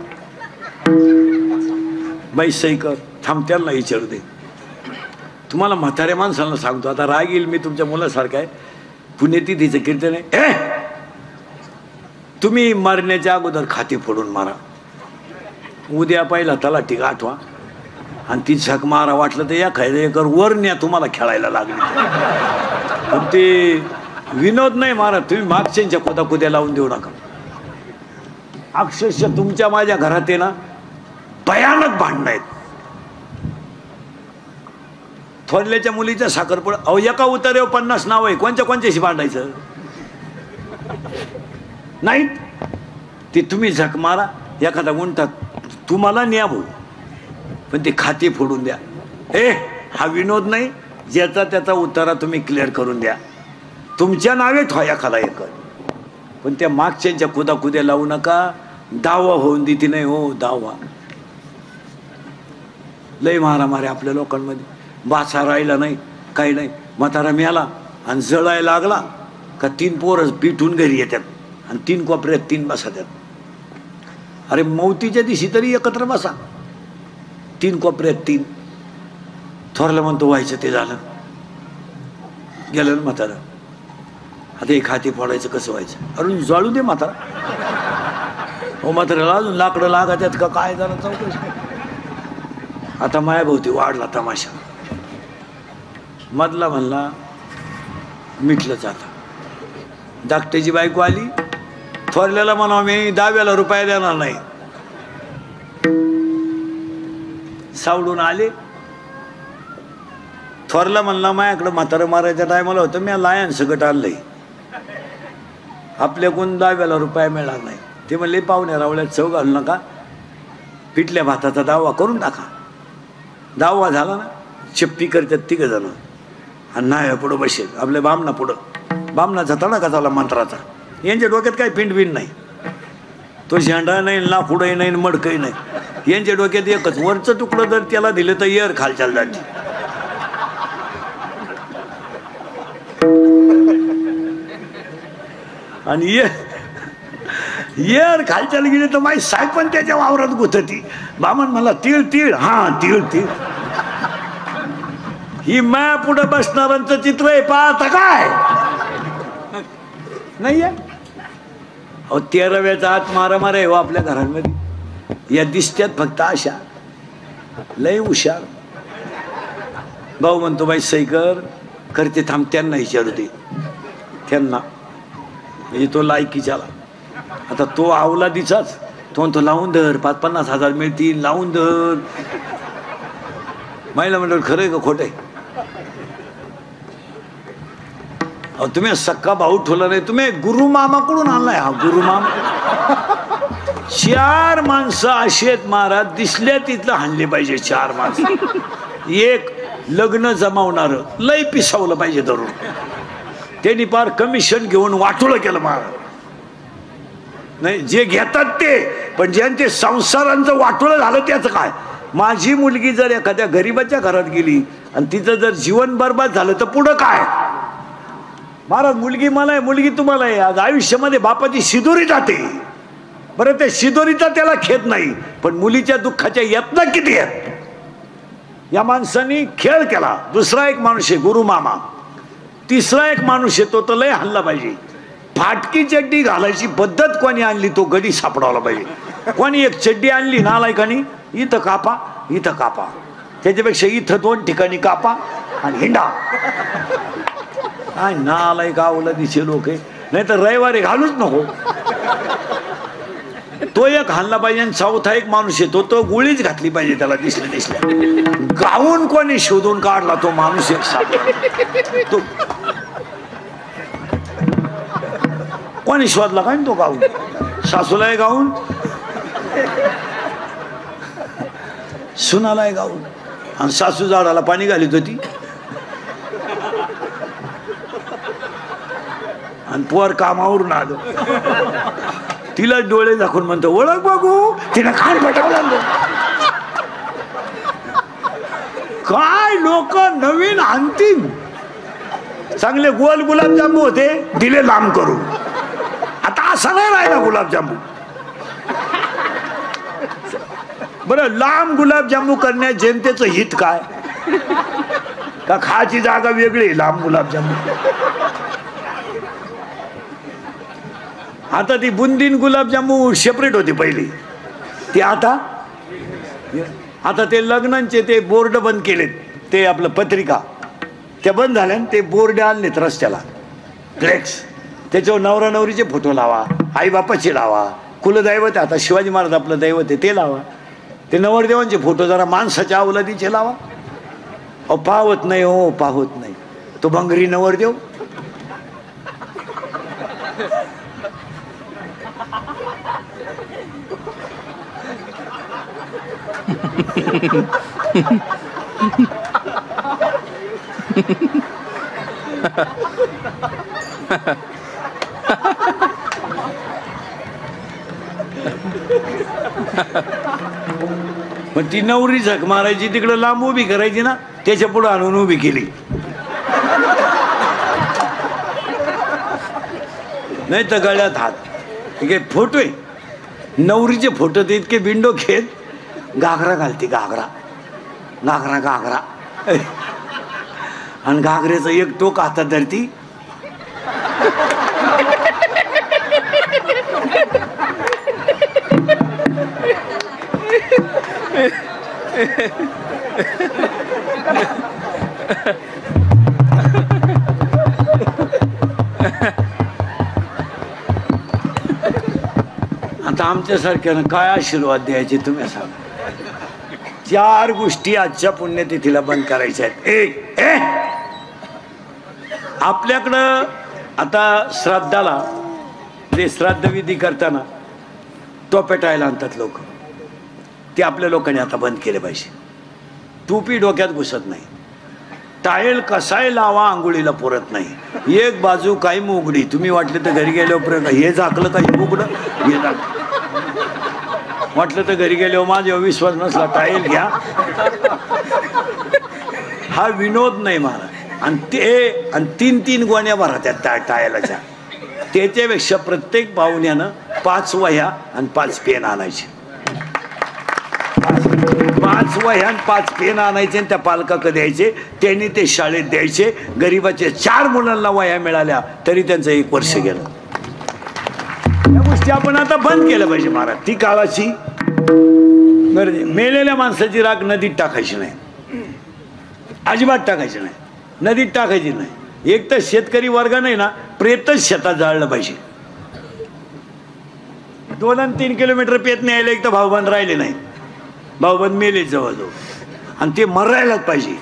बाई सही कर. थांब त्यांना विचारू दे. तुम्हाला म्हाताऱ्या माणसाला सांगतो, आता राग येईल, मी तुमच्या मुलासारखा आहे. पुण्यतिथीचं कीर्तन आहे. तुम्ही मरण्याच्या अगोदर खाते फोडून मारा. उद्या पहिला तलाठी आठवा आणि ती झक मारा. वाटलं तर एखाद्या एकर वर न्या, तुम्हाला खेळायला लागली. पण ते विनोद नाही मारा. तुम्ही मागच्यांच्या कुद्या लावून देऊ नका. अक्षरशः तुमच्या माझ्या घरात आहे ना भयानक भांडणं आहेत. थोरल्याच्या मुलीच्या साखरपुडा, अहो एका उतार्यावर 50 नाव आहे. कोणच्याशी भांडायचं नाही. ती तुम्ही झक मारा. एखादा गुंठा तुम्हाला न्या भाऊ, पण ते खाते फोडून द्या. हा विनोद नाही, ज्याचा त्याचा उतारा तुम्ही क्लिअर करून द्या. तुमच्या नावे ठेवा एखादा एकर, पण त्या मागच्यांच्या कुद्या लावू नका. दावा होऊन देते नाही हो, दावा लय मारामारी आपल्या लोकांमध्ये. बासा राहिला नाही, काही नाही. म्हातारा मिळाला आणि जळायला लागला का 3 पोरं पिठून घरी येतात आणि 3 कोपऱ्यात 3 बसात्यात. अरे मौतीच्या दिवशी तरी एकत्र बसा, 3 कोपऱ्यात 3. थोरला म्हणतो व्हायचं ते झालं, गेलं ना म्हातारा. आता हे खाते फोडायचं कसं व्हायचं? अरे जाळू दे म्हातारा. हो म्हाताऱ्याला अजून लाकडं लागतात का काय झालं चौकशी. आता मायाभोवती वाढला तमाशा. मधला म्हणला मिटलं जाता. धाकट्याची बायको आली, थोरल्याला म्हणा मी 10 रुपये देणार नाही. सावडून आले. थोरला म्हणला माझ्याकडं म्हातारं मारायच्या टायमाला होतं, मी लायन सगट आणलंय, आपल्याकडून 10 रुपये मिळणार नाही. ते म्हणले पाहुण्या रावळ्यात चव घालू नका, पिठल्या भाताचा दावा करून टाका. दावा झाला ना, चिप्पी करतात 3 जण आणि नाही पुढं बसेल आपल्या बामणा पुढं. बामणाचा तडाखा झाला मंत्राचा. यांच्या डोक्यात काही पिंडबिंड नाही, तो झेंडा नाही ना पुढंही नाही मडकही नाही. यांच्या डोक्यात एकच, वरचं तुकडं जर त्याला दिलं तर येर खालच्याला जाते. आणि येर खालच्याला गेली तर माझी साहेब पण त्याच्या वावरात गुथती. बामण म्हणला तीळ तीळ, हा तीळ तीळ. ही माया पुढे बसणाऱ्यांचं चित्र आहे, पाहता काय नाही आहे. अहो 13व्याचा आत मारामार आहे हो आपल्या घरांमध्ये. या दिसत्यात फक्त अशा लय हुशार. भाऊ म्हणतो बाई सही करते थांब, त्यांना विचारू दे, त्यांना म्हणजे तो लायकीच्याला. आता तो अवलादीचाच, तो म्हणतो लावून धर, 5-50 हजार मिळतील, लावून धर. महिला मंडळ खरंय का खोटं आहे? तुम्ही सक्का भाऊ ठेवला नाही, तुम्ही गुरुमामाकडून आणलाय. हा गुरुमामा. 4 माणसं अशी आहेत महाराज, दिसल्या तिथलं हाणले पाहिजे 4 माणसं. एक लग्न जमावणार लय पिसावलं पाहिजे धरून. त्यांनी पार कमिशन घेऊन वाटोळं केलं महाराज. नाही जे घेतात ते, पण ज्यांचे संसारांचं वाटोळं झालं त्याचं काय? माझी मुलगी जर एखाद्या गरीबाच्या घरात गेली आणि तिचं जर जीवन बर्बाद झालं तर पुढं काय महाराज? मुलगी मला आहे, मुलगी तुम्हाला आहे. आज आयुष्यामध्ये बापाची शिदोरी जाते. बरं ते शिदोरीचा त्याला खेद नाही, पण मुलीच्या दुःखाच्या यातना किती आहेत. या माणसांनी खेळ केला. दुसरा एक माणूस आहे गुरुमामा, तिसरा एक माणूस येतो तो लय हल्ला पाहिजे. फाटकी चड्डी घालायची पद्धत कोणी आणली तो गडी सापडावला पाहिजे. कोणी एक चड्डी आणली नालायकानी, इथं कापा इथं कापा, त्याच्यापेक्षा इथं 2 ठिकाणी कापा आणि हिंडा. काय नालायक अवलादीचे लोक आहे. नाही तर रविवारी घालूच नको. तो एक हल्ला पाहिजे. आणि चौथा एक माणूस येतो तो गोळीच घातली पाहिजे त्याला दिसल्या. गाऊन कोणी शोधून काढला तो माणूस एक सापडला. तो कोणी शोधला काय तो गाऊन? सासूलाय गाऊन, सुनालाय गाऊन. आणि सासू झाडाला पाणी घालीत होती आणि पोर कामावरून आलो. तिला डोळे दाखवून म्हणतो ओळख बघू. तिला खाण पटावलं. काय लोक नवीन आणतील. चांगले गोल गुलाबजामू होते, दिले लांब करून. आता असं नाही राहिला गुलाबजामू. बरं लांब गुलाबजामू करण्यात जनतेचं हित काय? का खायची जागा वेगळी, लांब गुलाबजामू. आता ती बुंदीन गुलाबजामू सेपरेट होती पहिली, ती आता ते लग्नांचे ते बोर्ड बंद केलेत. ते आपलं पत्रिका त्या बंद झाल्या, ते बोर्ड आणलेत रस्त्याला, फ्लेक्स. त्याच्यावर नवरा नवरीचे फोटो लावा, आई बापाचे लावा, कुलदैवत आता शिवाजी महाराज आपलं दैवत आहे ते लावा. ते नवरदेवांचे फोटो जरा माणसाच्या अवलादीचे लावा. अहो पाहत नाही हो, पाहत नाही. तो भंगरी नवरदेव. मग ती नवरी झक मारायची तिकडं लांब उभी करायची ना, त्याच्या पुढे आणून उभी केली. नाही तर गळ्यात हात. ठीक आहे, फोटो आहे नवरीचे फोटो ते इतके बिंडो खेळ. घागरा घालते, घागरा घागरा घागरा आणि घागऱ्याचं एक टोक हातात धरती. आता आमच्यासारख्यानं काय आशीर्वाद द्यायचे तुम्ही सांगा. 4 गोष्टी आजच्या पुण्यतिथीला बंद करायच्या आहेत. एक आपल्याकडं आता श्राद्धाला जे श्राद्धविधी करताना टोपेटायला आणतात लोक, ते आपल्या लोकांनी आता बंद केले पाहिजे. टोपी डोक्यात घुसत नाही, टायल कसाय लावा आंघोळीला पुरत नाही, एक बाजू काही उघडी. तुम्ही वाटलं तर घरी गेल्यावर हे झाकलं काही उघडं, हे झाकलं वाटलं तर घरी गेल्यावर माझ्यावर विश्वास नसला टायल घ्या. हा विनोद नाही महाराज. आणि ते 3 गोण्या भरा त्या टायलाच्या. त्याच्यापेक्षा प्रत्येक पाहुण्यानं 5 वह्या आणि 5 पेन आणायचे. 5 वह्या आणि 5 पेन आणायचे आणि त्या पालकाकडे द्यायचे. त्यांनी ते शाळेत द्यायचे. गरिबाचे 4 मुलांना वह्या मिळाल्या तरी त्यांचं 1 वर्ष गेलं. या गोष्टी आपण आता बंद केल्या पाहिजे महाराज. ती काळाची गरज आहे. मेलेल्या माणसाची राख नदीत टाकायची नाही, अजिबात टाकायची नाही, नदीत टाकायची नाही. एक तर शेतकरी वर्ग नाही ना, प्रेतच शेतात जाळलं पाहिजे. 2 आणि 3 किलोमीटर पेत न्यायला एक तर भाऊबंद राहिले नाही, भाऊबंद मेले जवळजवळ. आणि ते मरायलाच पाहिजे,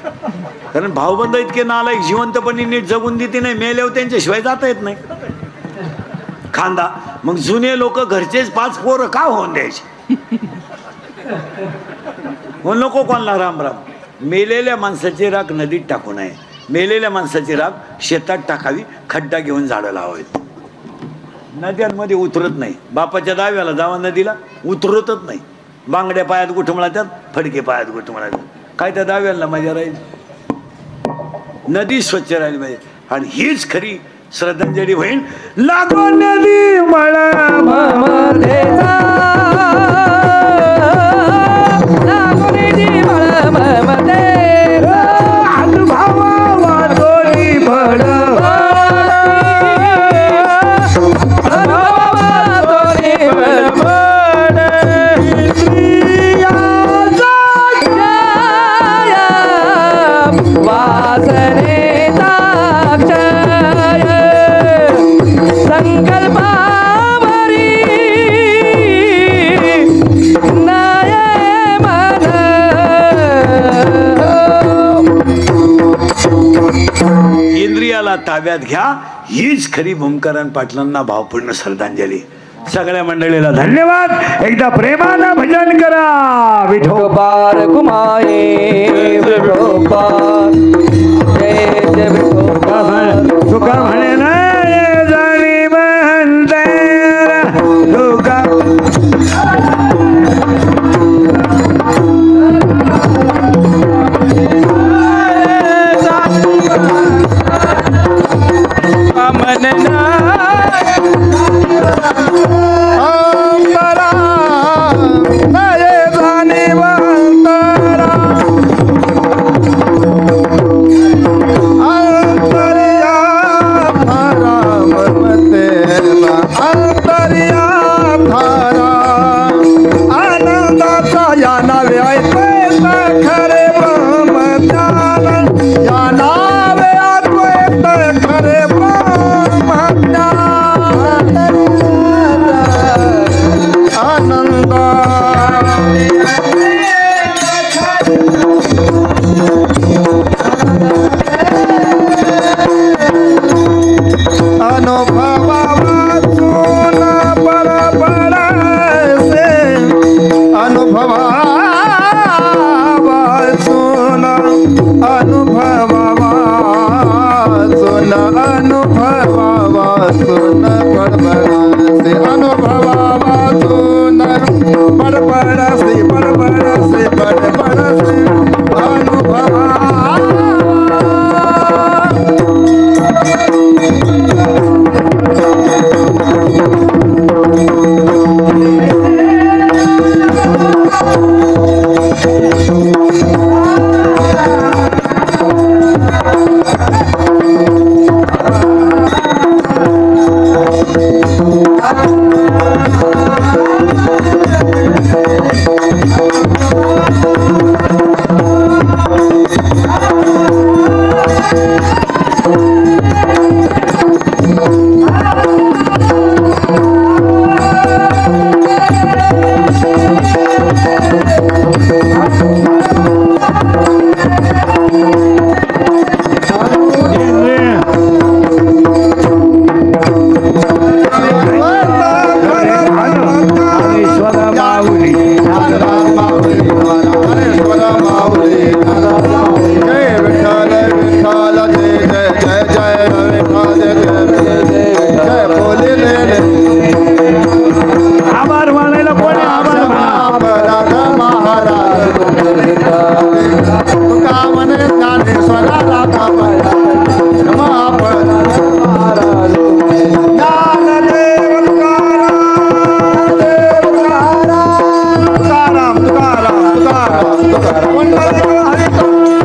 कारण भाऊबंद इतके नालायक जिवंतपणी नीट जगून देते नाही, मेल्यावर त्यांच्याशिवाय जाता येत नाही खांदा. मग जुने लोक घरचेच 5 पोरं का होऊन द्यायचे. म्हणून नको कोणला राम राम. मेलेल्या माणसाची राख नदीत टाकू नये, मेलेल्या माणसाची राख शेतात टाकावी, खड्डा घेऊन झाडं लावावीत. नद्यांमध्ये उतरत नाही. बापाच्या दाव्याला जावा नदीला उतरतच नाही. बांगड्या पायात गुठमळातात, फडके पायात गुठमळातात. काय त्या दाव्याला मजा राहील. नदी स्वच्छ राहिली पाहिजे. आणि हीच खरी श्रद्धांजली होईल. लागो नदी मला ताब्यात घ्या. हीच खरी भूमकरण पाटलांना भावपूर्ण श्रद्धांजली. सगळ्या मंडळीला धन्यवाद. एकदा प्रेमानं भजन करा. विठोबार कुमाये विठोबार जय जय विठोबार. तुका म्हणे नाही जाणी म्हणते तुका अनुभवा तुकाराम तुकाराम